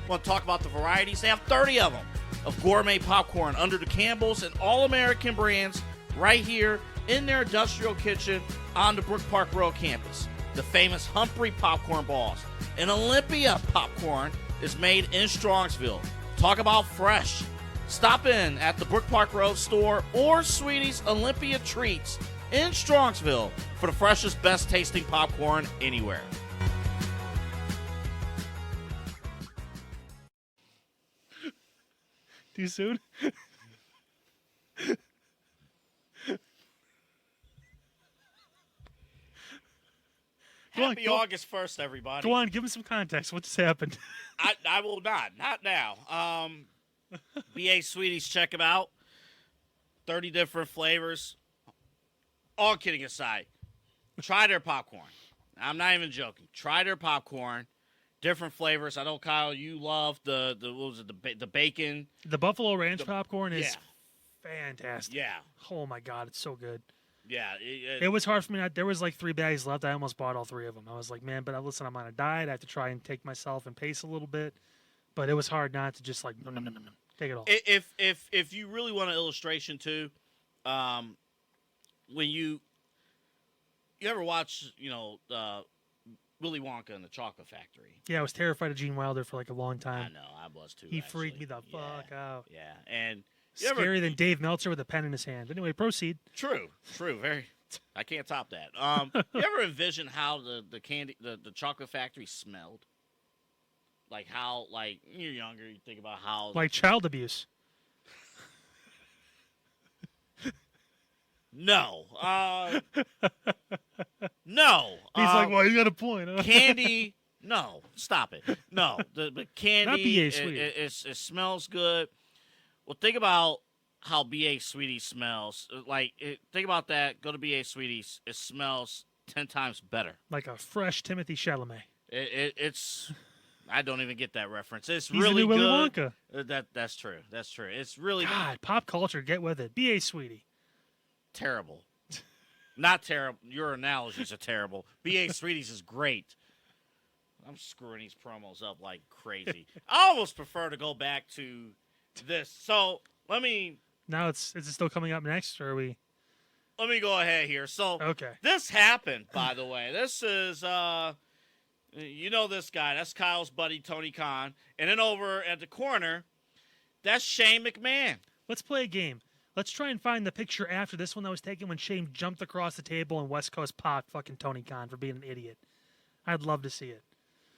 Want to talk about the varieties? They have 30 of them. of gourmet popcorn under the Campbell's and All-American brands right here in their industrial kitchen on the Brook Park Road campus. The famous Humphrey popcorn balls and Olympia popcorn is made in Strongsville. Talk about fresh. Stop in at the Brook Park Road store or Sweetie's Olympia Treats in Strongsville for the freshest, best tasting popcorn anywhere.
Too soon?
Happy August 1st, everybody.
Go on, give him some context. What just happened?
I will not. Not now. BA Sweeties, check them out. 30 different flavors. All kidding aside, try their popcorn. I'm not even joking. Try their popcorn. Different flavors. I know, Kyle, you love the what was it, the bacon.
The Buffalo Ranch popcorn is
Yeah.
fantastic.
Yeah.
Oh, my God. It's so good.
Yeah.
It was hard for me. There was like 3 bags left. I almost bought all 3 of them. I was like, man, but listen, I'm on a diet. I have to try and take myself and pace a little bit. But it was hard not to just like, no, take it all.
If you really want an illustration too, when you ever watch, Willy Wonka and the Chocolate Factory?
Yeah, I was terrified of Gene Wilder for like a long
I
time.
know, I was too.
He
actually.
freaked me the fuck out.
Yeah, and
Scarier than Dave Meltzer with a pen in his hand. Anyway, proceed.
True, very. I can't top that. You ever envision how the candy, the Chocolate Factory smelled? Like how, like you're younger, you think about how
Like child abuse.
No. No.
He's like, well, you got a point. Huh?
Candy. No. Stop it. No. The candy.
Not BA Sweetie.
It smells good. Well, think about how BA Sweetie smells. Think about that. Go to BA Sweeties. It smells 10 times better.
Like a fresh Timothy Chalamet.
It's. I don't even get that reference. It's
He's
really
the new
good.
Willy Wonka.
That's true. That's true. It's really
God, pop culture, get with it. BA Sweetie.
terrible. Not terrible. Your analogies are terrible. BA Sweeties is great. I'm screwing these promos up like crazy. I almost prefer to go back to this. So let me
Now is it still coming up next, or are we?
let me go ahead here. So
Okay.
this happened, by the way. This is this guy. That's Kyle's buddy Tony Khan. And then over at the corner, that's Shane McMahon.
Let's play a game. Let's try and find the picture after this one that was taken when Shane jumped across the table and West Coast popped fucking Tony Khan for being an idiot. I'd love to see it.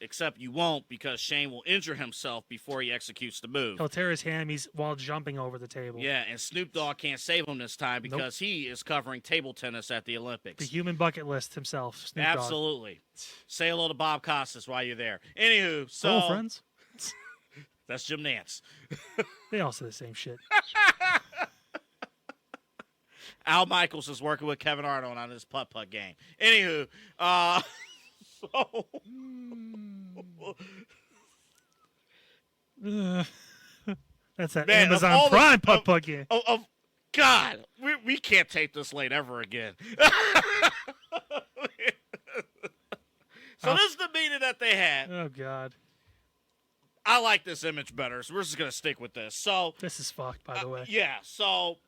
Except you won't, because Shane will injure himself before he executes the move.
He'll tear his hammies while jumping over the table.
Yeah, and Snoop Dogg can't save him this time because he is covering table tennis at the Olympics.
The human bucket list himself, Snoop Dogg.
Absolutely. Say hello to Bob Costas while you're there. Anywho, so
Hello, friends.
that's Jim Nance.
They all say the same shit.
Al Michaels is working with Kevin Arnold on his putt-putt game. Anywho, so
That's that
Man, of all
Amazon
the-
Prime putt-putt game.
of God, we can't tape this late ever again. So this is the meeting that they had.
Oh, God.
I like this image better, so we're just going to stick with this. So,
This is fucked, by the way.
yeah, so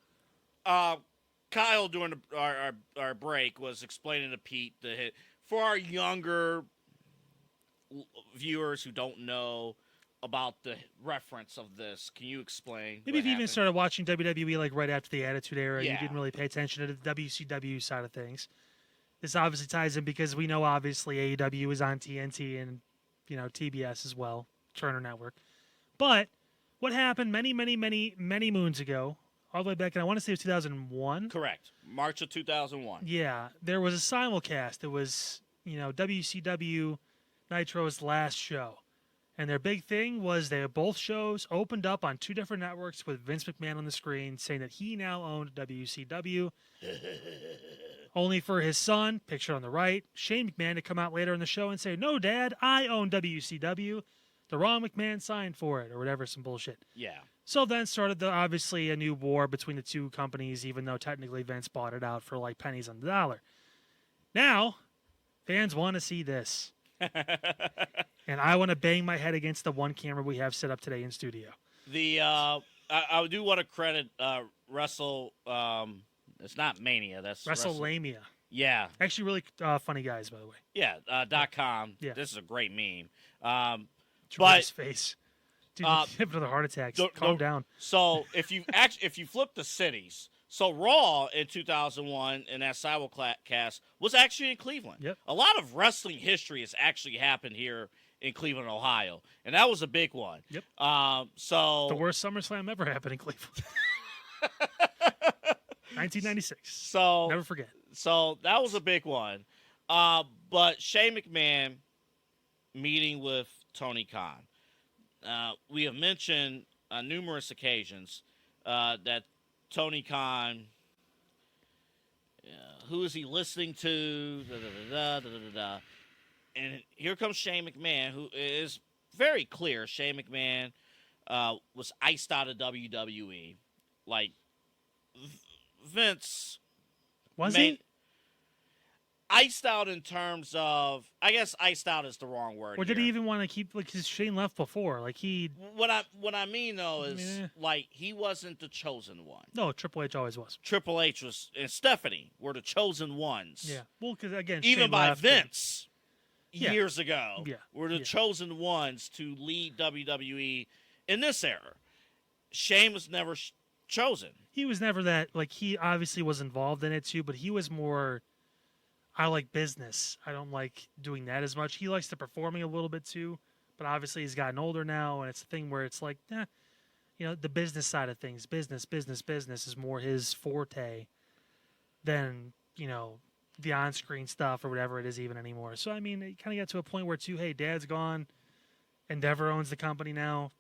Kyle, during our break, was explaining to Pete the hit. For our younger viewers who don't know about the reference of this, can you explain?
Maybe
what
if you even
happened?
started watching WWE like right after the Attitude Era, you
Yeah.
didn't really pay attention to the WCW side of things. This obviously ties in because we know obviously AEW is on TNT and TBS as well, Turner Network. But what happened many moons ago, all the way back, and I want to say it was 2001.
Correct. March of 2001.
Yeah, there was a simulcast. It was WCW Nitro's last show. And their big thing was both shows opened up on 2 different networks with Vince McMahon on the screen saying that he now owned WCW. Only for his son, pictured on the right, Shane McMahon, to come out later in the show and say, "No, Dad, I own WCW. The wrong McMahon signed for it," or whatever, some bullshit.
Yeah.
So then started obviously a new war between the 2 companies, even though technically Vince bought it out for like pennies on the dollar. Now, fans want to see this. And I want to bang my head against the one camera we have set up today in studio.
The I do want to credit Wrestle. It's not Mania. That's
WrestleLamia.
Yeah.
Actually, really funny guys, by the way.
Yeah. .com.
Yeah.
This is a great meme.
His face. Dude, hit another heart attack. Calm down.
So if you flip the cities, so Raw in 2001 and that simulcast was actually in Cleveland.
Yep.
A lot of wrestling history has actually happened here in Cleveland, Ohio, and that was a big one.
Yep.
So
the worst SummerSlam ever happened in Cleveland. 1996.
So
never forget.
So that was a big one. But Shane McMahon meeting with Tony Khan. We have mentioned on numerous occasions that Tony Khan, who is he listening to? And here comes Shane McMahon, who is very clear. Shane McMahon was iced out of WWE. Like, Vince.
Was he?
Iced out in terms of, I guess iced out is the wrong word.
Or did
here.
he even want to keep, like, his Shane left before? Like, he...
What I mean, though, is, like, he wasn't the chosen one.
No, Triple H always was.
Triple H was, and Stephanie were the chosen ones.
Yeah. Well, because, again,
even
Shane
by
left
Vince years ago,
Yeah.
were the chosen ones to lead WWE in this era. Shane was never chosen.
He was never that, like, he obviously was involved in it, too, but he was more... I like business. I don't like doing that as much. He likes the performing a little bit too, but obviously he's gotten older now, and it's a thing where it's like, the business side of things, business is more his forte than, the on-screen stuff or whatever it is even anymore. So, I mean, it kind of got to a point where, too, hey, Dad's gone, Endeavor owns the company now.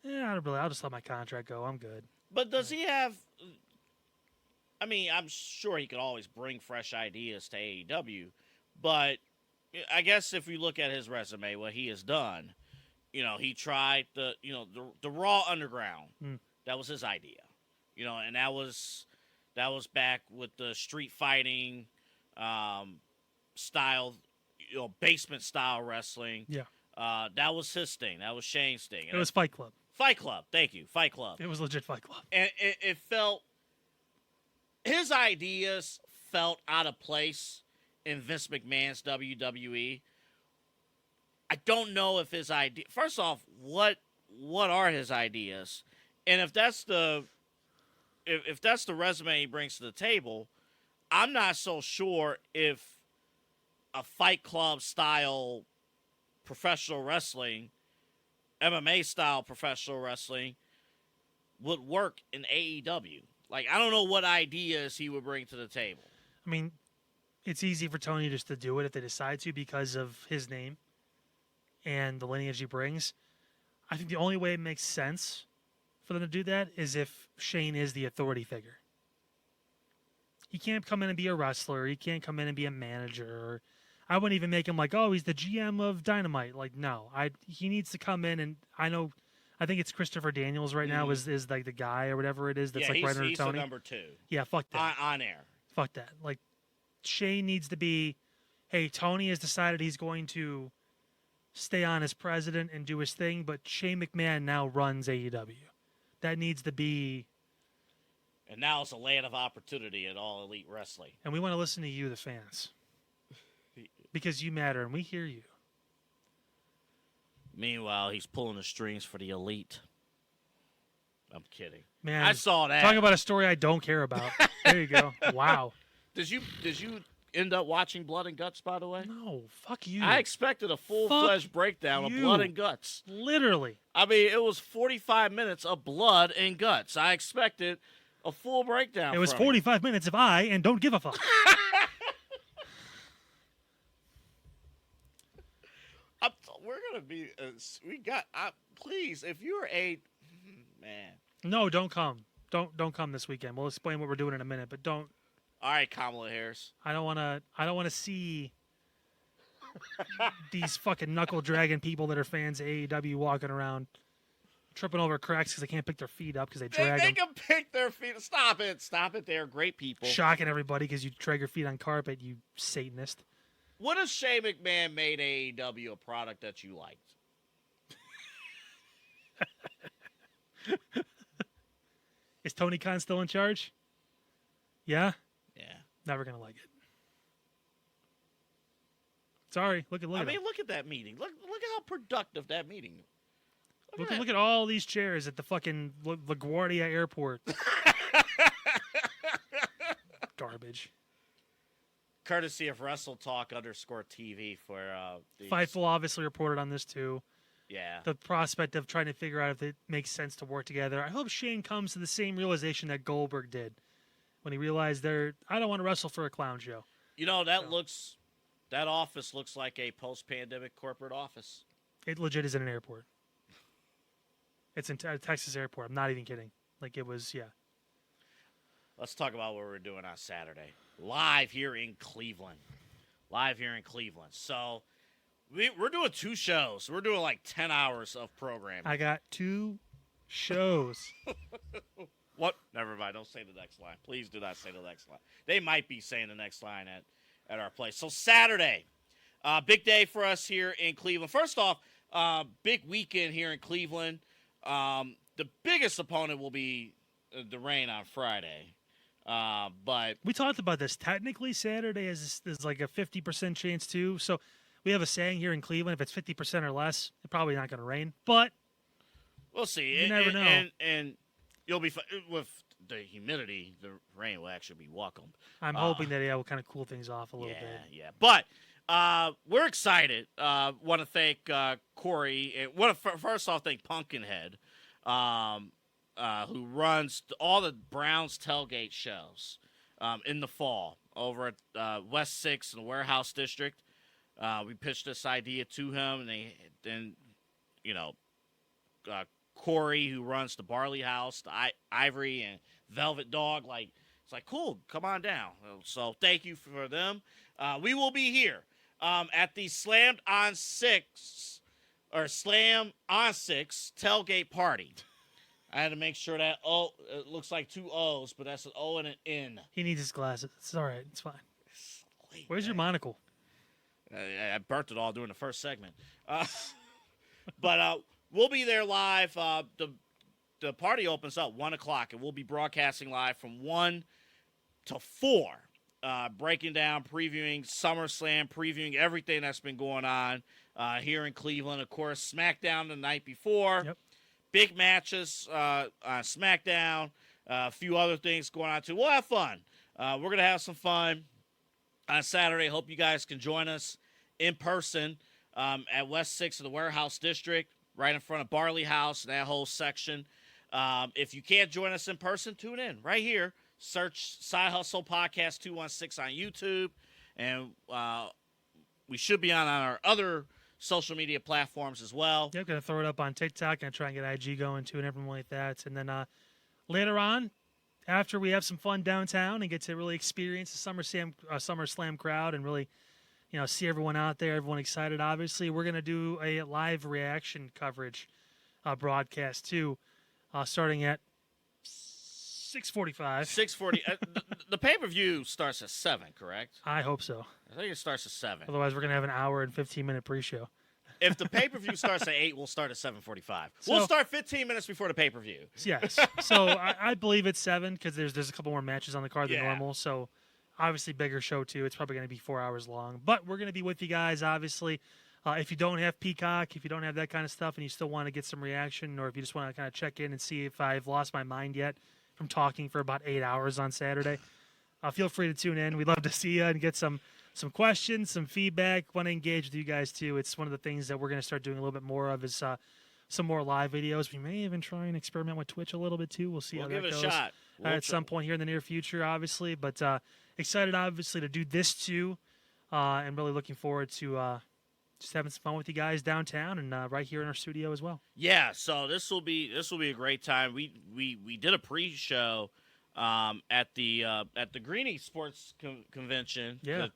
I'll just let my contract go. I'm good.
But does he have... I mean, I'm sure he could always bring fresh ideas to AEW, but I guess if we look at his resume, what he has done, he tried the Raw Underground. That was his idea, and that was back with the street fighting style, basement style wrestling.
Yeah.
That was his thing. That was Shane's thing.
It was Fight Club.
Fight Club. Thank you. Fight Club.
It was legit Fight Club.
And it felt... His ideas felt out of place in Vince McMahon's WWE. I don't know if his idea. First off, what are his ideas? And if that's the resume he brings to the table, I'm not so sure if a Fight Club style professional wrestling, MMA style professional wrestling would work in AEW. Like, I don't know what ideas he would bring to the table.
I mean, it's easy for Tony just to do it if they decide to because of his name and the lineage he brings. I think the only way it makes sense for them to do that is if Shane is the authority figure. He can't come in and be a wrestler. He can't come in and be a manager. I wouldn't even make him like, oh, he's the GM of Dynamite. Like, no. He needs to come in, and I think it's Christopher Daniels right now is like the guy or whatever it is that's like right under
he's
Tony.
The number 2.
Yeah, fuck that.
On air.
Fuck that. Like, Shane needs to be, hey, Tony has decided he's going to stay on as president and do his thing, but Shane McMahon now runs AEW. That needs to be...
And now it's a land of opportunity at All Elite Wrestling.
And we want to listen to you, the fans. Because you matter, and we hear you.
Meanwhile, he's pulling the strings for the Elite. I'm kidding.
Man,
I saw that.
Talking about a story I don't care about. There you go. Wow.
Did you end up watching Blood and Guts, by the way?
No, fuck you.
I expected a full-fledged breakdown of Blood and Guts.
Literally.
I mean, it was 45 minutes of blood and guts. I expected a full breakdown.
It was 45 minutes of I and don't give a fuck.
We're gonna be. Please, if you're man.
No, don't come. Don't come this weekend. We'll explain what we're doing in a minute, but don't.
All right, Kamala Harris.
I don't want to see these fucking knuckle dragging people that are fans of AEW walking around tripping over cracks because they can't pick their feet up because they drag them.
They can pick their feet. Stop it. They're great people.
Shocking everybody because you drag your feet on carpet, you Satanist.
What if Shane McMahon made AEW a product that you liked?
Is Tony Khan still in charge? Yeah?
Yeah.
Never going to like it. Sorry. Look at
Look at that meeting. Look at how productive that meeting.
Look at all these chairs at the fucking LaGuardia Airport. Garbage.
Courtesy of WrestleTalk_TV for
Fightful obviously reported on this too.
Yeah.
The prospect of trying to figure out if it makes sense to work together. I hope Shane comes to the same realization that Goldberg did when he realized I don't want to wrestle for a clown show.
You know, that office looks like a post-pandemic corporate office.
It legit is in an airport. It's in a Texas airport. I'm not even kidding. Like it was, yeah.
Let's talk about what we're doing on Saturday. Live here in Cleveland. So we're doing 2 shows. We're doing like 10 hours of programming.
I got 2 shows.
What? Never mind. Don't say the next line. Please do not say the next line. They might be saying the next line at our place. So Saturday, big day for us here in Cleveland. First off, big weekend here in Cleveland. The biggest opponent will be the Reign on Friday. But
we talked about this. Technically, Saturday is like a 50% chance too. So we have a saying here in Cleveland: if it's 50% or less, it's probably not going to rain. But
we'll see.
You never know.
And you'll be with the humidity. The rain will actually be welcomed.
I'm hoping that will kind of cool things off a little bit.
Yeah. But we're excited. Want to thank Corey. First off, thank Pumpkinhead. Who runs all the Browns tailgate shows in the fall over at West 6 in the Warehouse District. We pitched this idea to him, and Corey, who runs the Barley House, the Ivory, and Velvet Dog, it's like, cool, come on down. So thank you for them. We will be here at the Slam on 6 tailgate party. I had to make sure that it looks like 2 O's, but that's an O and an N.
He needs his glasses. It's all right. It's fine.
Late,
Where's your monocle?
I burnt it all during the first segment. But we'll be there live. The party opens up 1 o'clock, and we'll be broadcasting live from 1 to 4, breaking down, previewing SummerSlam, previewing everything that's been going on here in Cleveland. Of course, SmackDown the night before.
Yep.
Big matches on SmackDown, a few other things going on too. We'll have fun. We're going to have some fun on Saturday. Hope you guys can join us in person at West 6 of the Warehouse District, right in front of Barley House, that whole section. If you can't join us in person, tune in right here. Search Side Hustle Podcast 216 on YouTube, and we should be on our other social media platforms as well.
Yep, going to throw it up on TikTok. Going to try and get IG going too and everything like that. And then later on, after we have some fun downtown and get to really experience the SummerSlam crowd and really, see everyone out there, everyone excited, obviously, we're going to do a live reaction coverage broadcast too, starting at 6:45.
6:40. The pay-per-view starts at 7, correct?
I hope so.
I think it starts at 7.
Otherwise, we're going to have an hour and 15-minute pre-show.
If the pay-per-view starts at 8, we'll start at 7:45. We'll start 15 minutes before the pay-per-view.
Yes. So I believe it's 7 because there's a couple more matches on the card than normal. So obviously bigger show too. It's probably going to be 4 hours long. But we're going to be with you guys, obviously. If you don't have Peacock, if you don't have that kind of stuff and you still want to get some reaction, or if you just want to kind of check in and see if I've lost my mind yet from talking for about 8 hours on Saturday, feel free to tune in. We'd love to see you and get some questions, some feedback. Want to engage with you guys too. It's one of the things that we're going to start doing a little bit more of is some more live videos. We may even try and experiment with Twitch a little bit too. We'll see how that goes.
We'll give it a shot.
At some point here in the near future, obviously. But excited, obviously, to do this too, and really looking forward to just having some fun with you guys downtown and right here in our studio as well.
Yeah, so this will be a great time. We did a pre-show at the Greenie Sports Convention.
Yeah.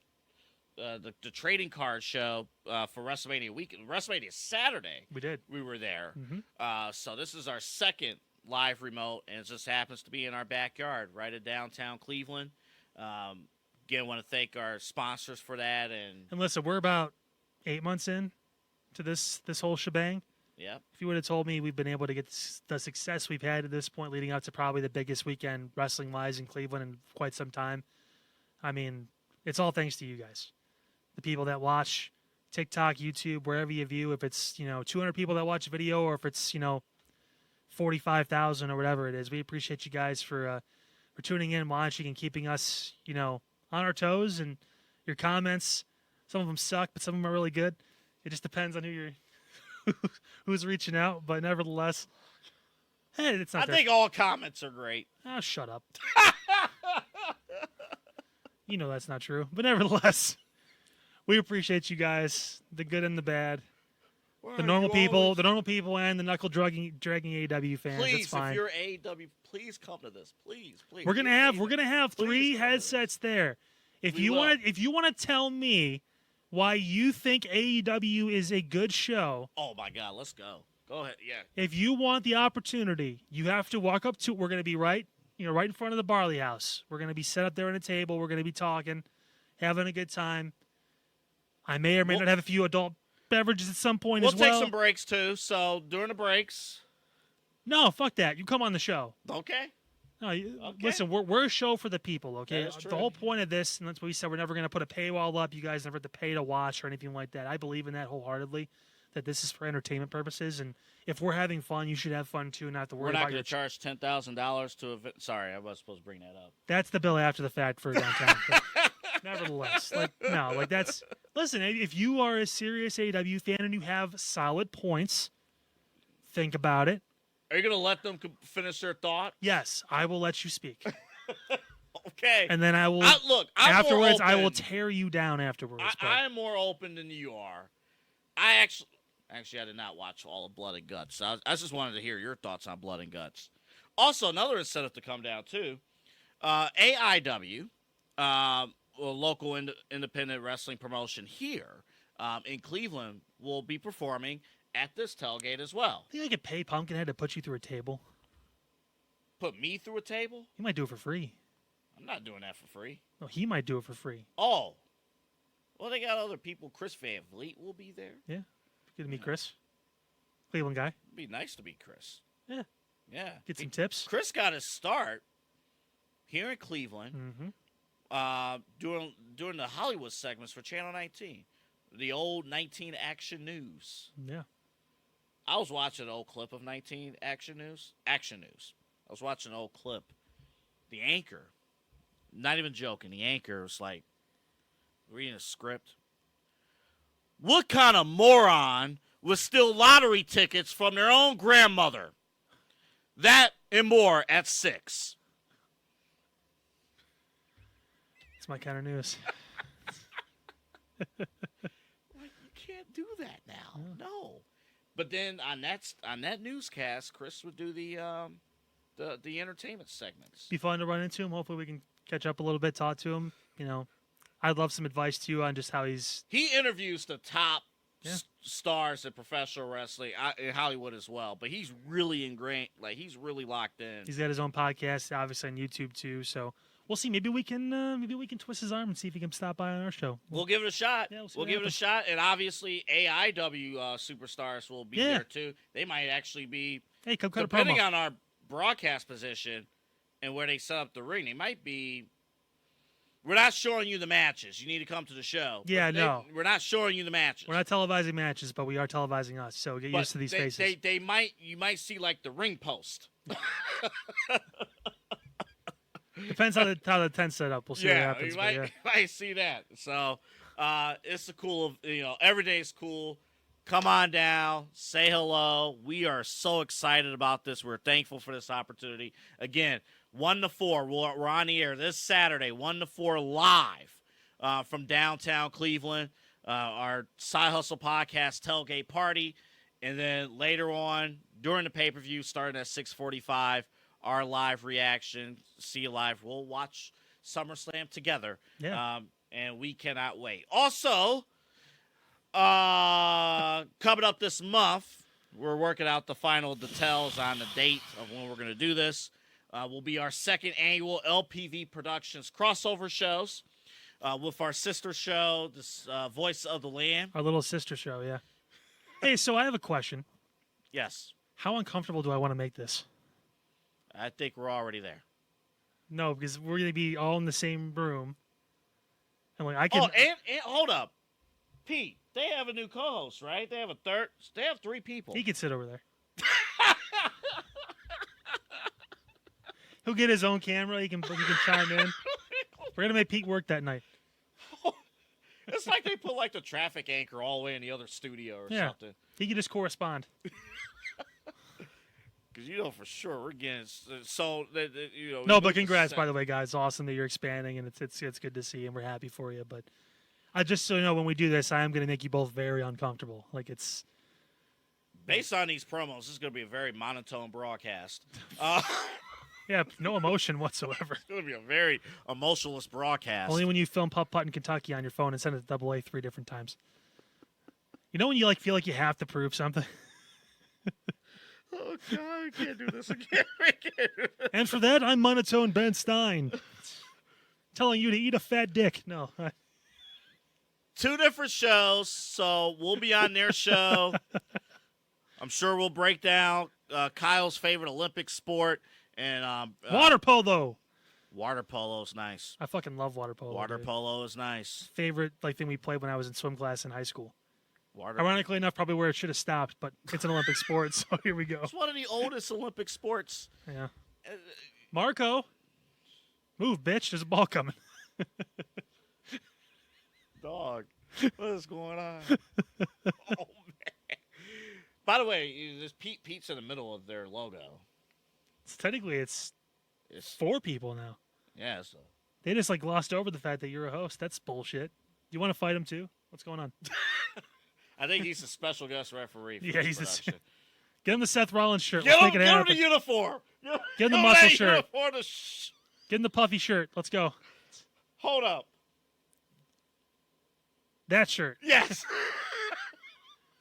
The trading card show for WrestleMania weekend. WrestleMania Saturday.
We did.
We were there.
Mm-hmm.
So this is our second live remote, and it just happens to be in our backyard, right in downtown Cleveland. Again, I want to thank our sponsors for that. And
listen, we're about 8 months in to this whole shebang.
Yep.
If you would have told me we've been able to get the success we've had at this point, leading up to probably the biggest weekend wrestling-wise in Cleveland in quite some time, I mean, it's all thanks to you guys, the people that watch TikTok, YouTube, wherever you view. If it's 200 people that watch a video, or if it's 45,000 or whatever it is, we appreciate you guys for tuning in, watching, and keeping us on our toes. And your comments, some of them suck, but some of them are really good. It just depends on who's reaching out, but nevertheless, hey, it's not.
I think all comments are great.
Oh, shut up. That's not true, but nevertheless, we appreciate you guys, the good and the bad, the normal people, and the knuckle dragging AEW fans.
Please,
That's fine.
if you're AEW, please come to this. Please.
We're gonna have 3 headsets there. If you want to tell me why you think AEW is a good show.
Oh my God, let's go. Go ahead, yeah.
If you want the opportunity, you have to walk up to it. We're going to be right in front of the Barley House. We're going to be set up there at a table. We're going to be talking, having a good time. I may or may not have a few adult beverages at some point as well.
We'll take some breaks too, so during the breaks.
No, fuck that. You come on the show.
Okay.
No, listen, we're a show for the people, okay?
That is true.
The whole point of this, and that's what we said, we're never going to put a paywall up. You guys never have to pay to watch or anything like that. I believe in that wholeheartedly, that this is for entertainment purposes. And if we're having fun, you should have fun too, not to worry about
We're not going to charge $10,000 to event. Sorry, I was supposed to bring that up.
That's the bill after the fact for downtown. Nevertheless, that's... Listen, if you are a serious AEW fan and you have solid points, think about it.
Are you going to let them finish their thought?
Yes, I will let you speak.
Okay.
And then I will.
Afterwards,
I will tear you down afterwards.
I am more open than you are. I actually, I did not watch all of Blood and Guts. I just wanted to hear your thoughts on Blood and Guts. Also, another incentive to come down too. AIW, a local independent wrestling promotion here in Cleveland, will be performing at this tailgate as well.
I think I could pay Pumpkinhead to put you through a table.
Put me through a table?
He might do it for free.
I'm not doing that for free.
No, he might do it for free.
Oh. Well, they got other people. Chris Van Vliet will be there.
Yeah. Good to meet Chris. Cleveland guy.
It'd be nice to meet Chris.
Yeah.
Yeah.
Get some tips.
Chris got his start here in Cleveland doing the Hollywood segments for Channel 19. The old 19 Action News.
Yeah.
I was watching an old clip of 19 Action News. Action News. I was watching an old clip. The anchor, not even joking, the anchor was like reading a script. What kind of moron would steal lottery tickets from their own grandmother? That and more at 6.
It's my kind of news.
You can't do that now. No. But then on that newscast, Chris would do the entertainment segments.
Be fun to run into him. Hopefully we can catch up a little bit, talk to him. I'd love some advice too on just how
He interviews the top stars in professional wrestling in Hollywood as well. But he's really ingrained, he's really locked in.
He's got his own podcast, obviously on YouTube too. So we'll see. Maybe we can twist his arm and see if he can stop by on our show.
We'll give it a shot.
Yeah,
we'll give it a shot. And obviously AIW superstars will be there too. They might actually be.
Hey, come cut a promo.
Depending on our broadcast position and where they set up the ring, they might be. We're not showing you the matches. You need to come to the show.
Yeah, no.
We're not showing you the matches.
We're not televising matches, but we are televising us. So get used to these faces.
You might see the ring post.
Depends how the tent's set up. We'll see what happens.
You might see that. So it's a cool. Every day is cool. Come on down, say hello. We are so excited about this. We're thankful for this opportunity. Again, 1 to 4. We're on the air this Saturday, 1 to 4 live from downtown Cleveland. Our Side Hustle Podcast tailgate party. And then later on, during the pay-per-view, starting at 6:45, our live reaction. See you live. We'll watch SummerSlam together.
Yeah.
And we cannot wait. Also, coming up this month, we're working out the final details on the date of when we're going to do this. Will be our second annual LPV Productions crossover shows with our sister show, this Voice of the Land.
Our little sister show, yeah. Hey, so I have a question.
Yes.
How uncomfortable do I want to make this?
I think we're already there.
No, because we're going to be all in the same room. And like I can.
Oh, and hold up. Pete, they have a new co-host, right? They have 3 people.
He can sit over there. He'll get his own camera. He can chime in. We're going to make Pete work that night.
It's like they put like the traffic anchor all the way in the other studio or something.
He can just correspond.
Because you know for sure we're getting so that you know.
No, but congrats, by the way, guys. Awesome that you're expanding, and it's good to see, and we're happy for you. But I just so you know, when we do this, I am going to make you both very uncomfortable. Like it's
based on these promos, this is going to be a very monotone broadcast.
Yeah, no emotion whatsoever.
It's going to be a very emotionless broadcast.
Only when you film Putt Putt in Kentucky on your phone and send it to AA 3 different times. You know when you like feel like you have to prove something?
Oh, God, I can't do this again.
And for that, I'm monotone Ben Stein. Telling you to eat a fat dick. No.
2 different shows, so we'll be on their show. I'm sure we'll break down Kyle's favorite Olympic sport. And
Water polo.
Water polo's nice.
I fucking love water polo.
Water
dude.
polo is nice.
Favorite thing we played when I was in swim class in high school.
Water.
Ironically enough, probably where it should have stopped, but it's an Olympic sport, so here we go.
It's one of the oldest Olympic sports.
Yeah. Marco, move, bitch. There's a ball coming.
Dog, what is going on? Oh man! By the way, this Pete's in the middle of their logo.
Technically, it's 4 people now.
Yeah, so
They just glossed over the fact that you're a host. That's bullshit. You want to fight him too? What's going on?
I think he's a special guest referee. For
Yeah, he's
production.
Get him the Seth Rollins shirt.
Get
Let's
him,
make it
get him
happen.
the uniform.
Get him the muscle shirt.
Uniform
Get him the puffy shirt. Let's go.
Hold up.
That shirt.
Yes.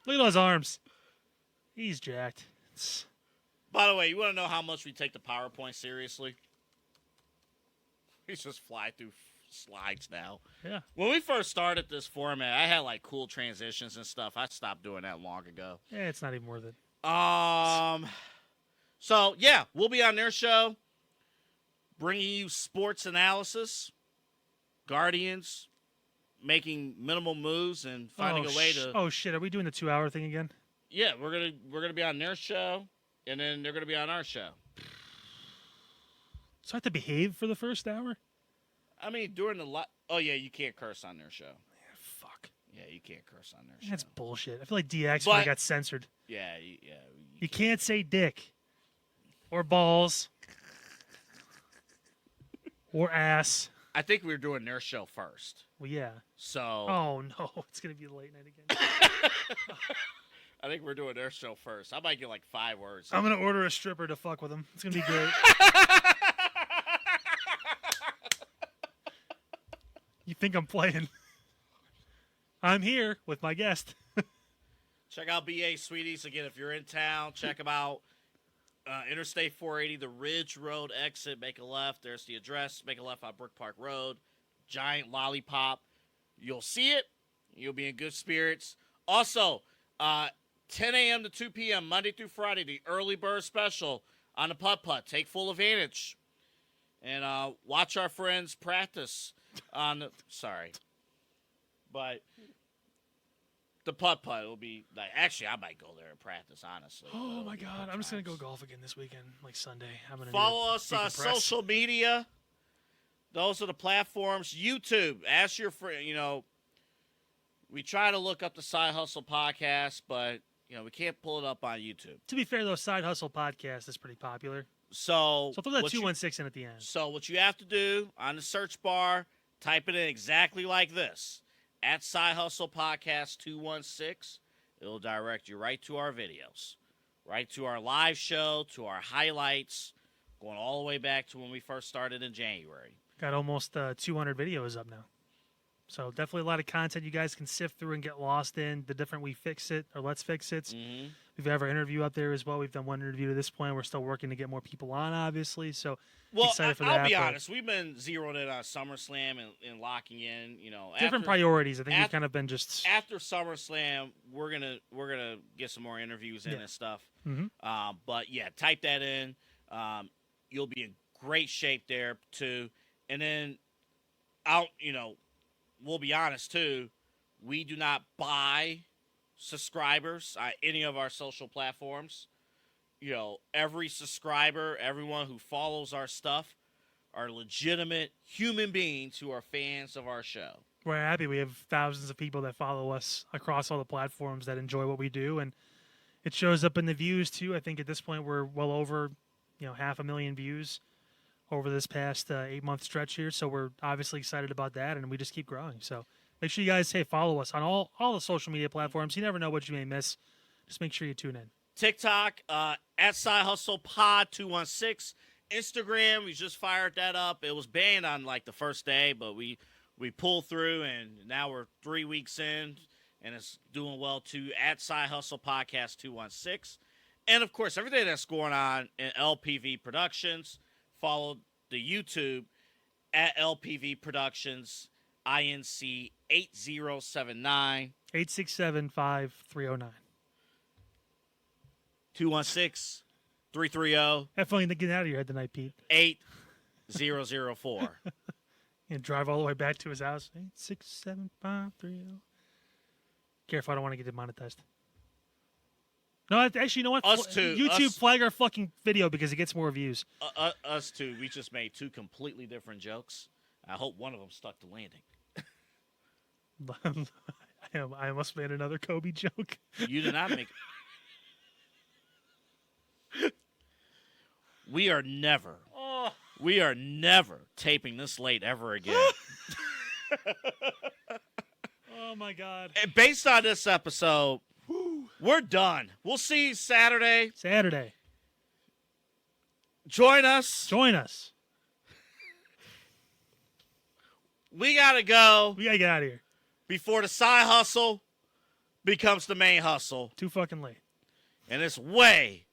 Look at those arms. He's jacked.
By the way, you want to know how much we take the PowerPoint seriously? We just fly through slides now.
Yeah.
When we first started this format, I had cool transitions and stuff. I stopped doing that long ago.
Yeah, it's not even worth it.
So yeah, we'll be on their show, bringing you sports analysis, Guardians, making minimal moves and finding a way to.
Oh shit! Are we doing the 2-hour thing again?
Yeah, we're gonna be on their show, and then they're gonna be on our show.
So I have to behave for the first hour?
I mean, during the oh yeah, you can't curse on their show.
Yeah, fuck.
Yeah, you can't curse on their show.
That's bullshit. I feel like DX
But-
got censored.
Yeah.
You can't say dick. Or balls. Or ass.
I think we were doing their show first.
Well, yeah.
So
Oh, no. It's going to be late night again.
I think we're doing their show first. I might get 5 words.
I'm going to order a stripper to fuck with him. It's going to be great. You think I'm playing? I'm here with my guest.
Check out BA Sweeties. Again, if you're in town, check them out. Interstate 480, the Ridge Road exit. Make a left. There's the address. Make a left on Brook Park Road. Giant lollipop. You'll see it. You'll be in good spirits. Also, 10 a.m. to 2 p.m., Monday through Friday, the early bird special on the Putt Putt. Take full advantage. And watch our friends practice on the... Sorry. But... The putt-putt will be actually, I might go there and practice, honestly.
Oh, my God. I'm just going to go golf again this weekend, Sunday. I'm gonna
Follow us on social media. Those are the platforms. YouTube. Ask your friend, we try to look up the Side Hustle podcast, but, we can't pull it up on YouTube.
To be fair, though, Side Hustle podcast is pretty popular.
So
throw that 216 in at the end.
So what you have to do on the search bar, type it in exactly like this. At Side Hustle Podcast 216, it'll direct you right to our videos, right to our live show, to our highlights, going all the way back to when we first started in January.
Got almost 200 videos up now. So definitely a lot of content you guys can sift through and get lost in. The different We Fix It or Let's Fix It.
Mm-hmm.
We've got our interview up there as well. We've done one interview to this point. We're still working to get more people on, obviously. So
Well,
excited for
I'll
that,
be
but-
honest. We've been zeroed in on SummerSlam and locking in.
different priorities. I think we've
after-
kind of been just.
After SummerSlam, we're gonna get some more interviews in
Yeah.
and stuff.
Mhm.
But yeah, type that in. You'll be in great shape there too. And then we'll be honest too. We do not buy subscribers on any of our social platforms. Every subscriber, everyone who follows our stuff, are legitimate human beings who are fans of our show.
We're happy. We have thousands of people that follow us across all the platforms that enjoy what we do, and it shows up in the views too. I think at this point we're well over, 500,000 views over this past 8-month stretch here. So we're obviously excited about that, and we just keep growing. So make sure you guys follow us on all the social media platforms. You never know what you may miss. Just make sure you tune in.
TikTok at Side Hustle Pod 216. Instagram, we just fired that up. It was banned on like the first day, but we pulled through, and now we're 3 weeks in, and it's doing well too. At Side Hustle Podcast 216, and of course everything that's going on in LPV Productions. Follow the YouTube at LPV Productions INC 8079
867-5309.
216-330-8004.
Have fun getting out of your head tonight, Pete. And drive all the way back to his house. 867-5330. Careful, I don't want to get demonetized. No, actually, you know what?
Us too.
YouTube
Us-
flag our fucking video because it gets more views.
Us two, we just made two completely different jokes. I hope one of them stuck to landing.
I almost made another Kobe joke.
You did not make. We are never taping this late ever again.
Oh my God!
And based on this episode, we're done. We'll see you Saturday. Join us. We gotta go
We gotta get out of here.
before the side hustle becomes the main hustle,
Too fucking late.
and it's way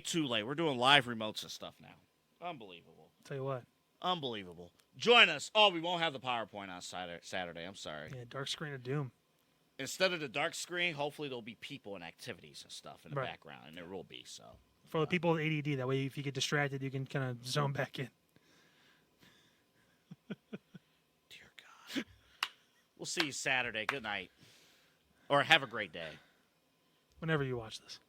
too late. We're doing live remotes and stuff now. Unbelievable.
Tell you what.
Unbelievable. Join us. Oh, we won't have the PowerPoint on Saturday. I'm sorry.
Yeah, dark screen of doom.
Instead of the dark screen, hopefully there'll be people and activities and stuff in the
Right.
background, and there will be. So
For the people with ADD, that way if you get distracted, you can kind of zone back in.
Dear God. We'll see you Saturday. Good night. Or have a great day.
Whenever you watch this.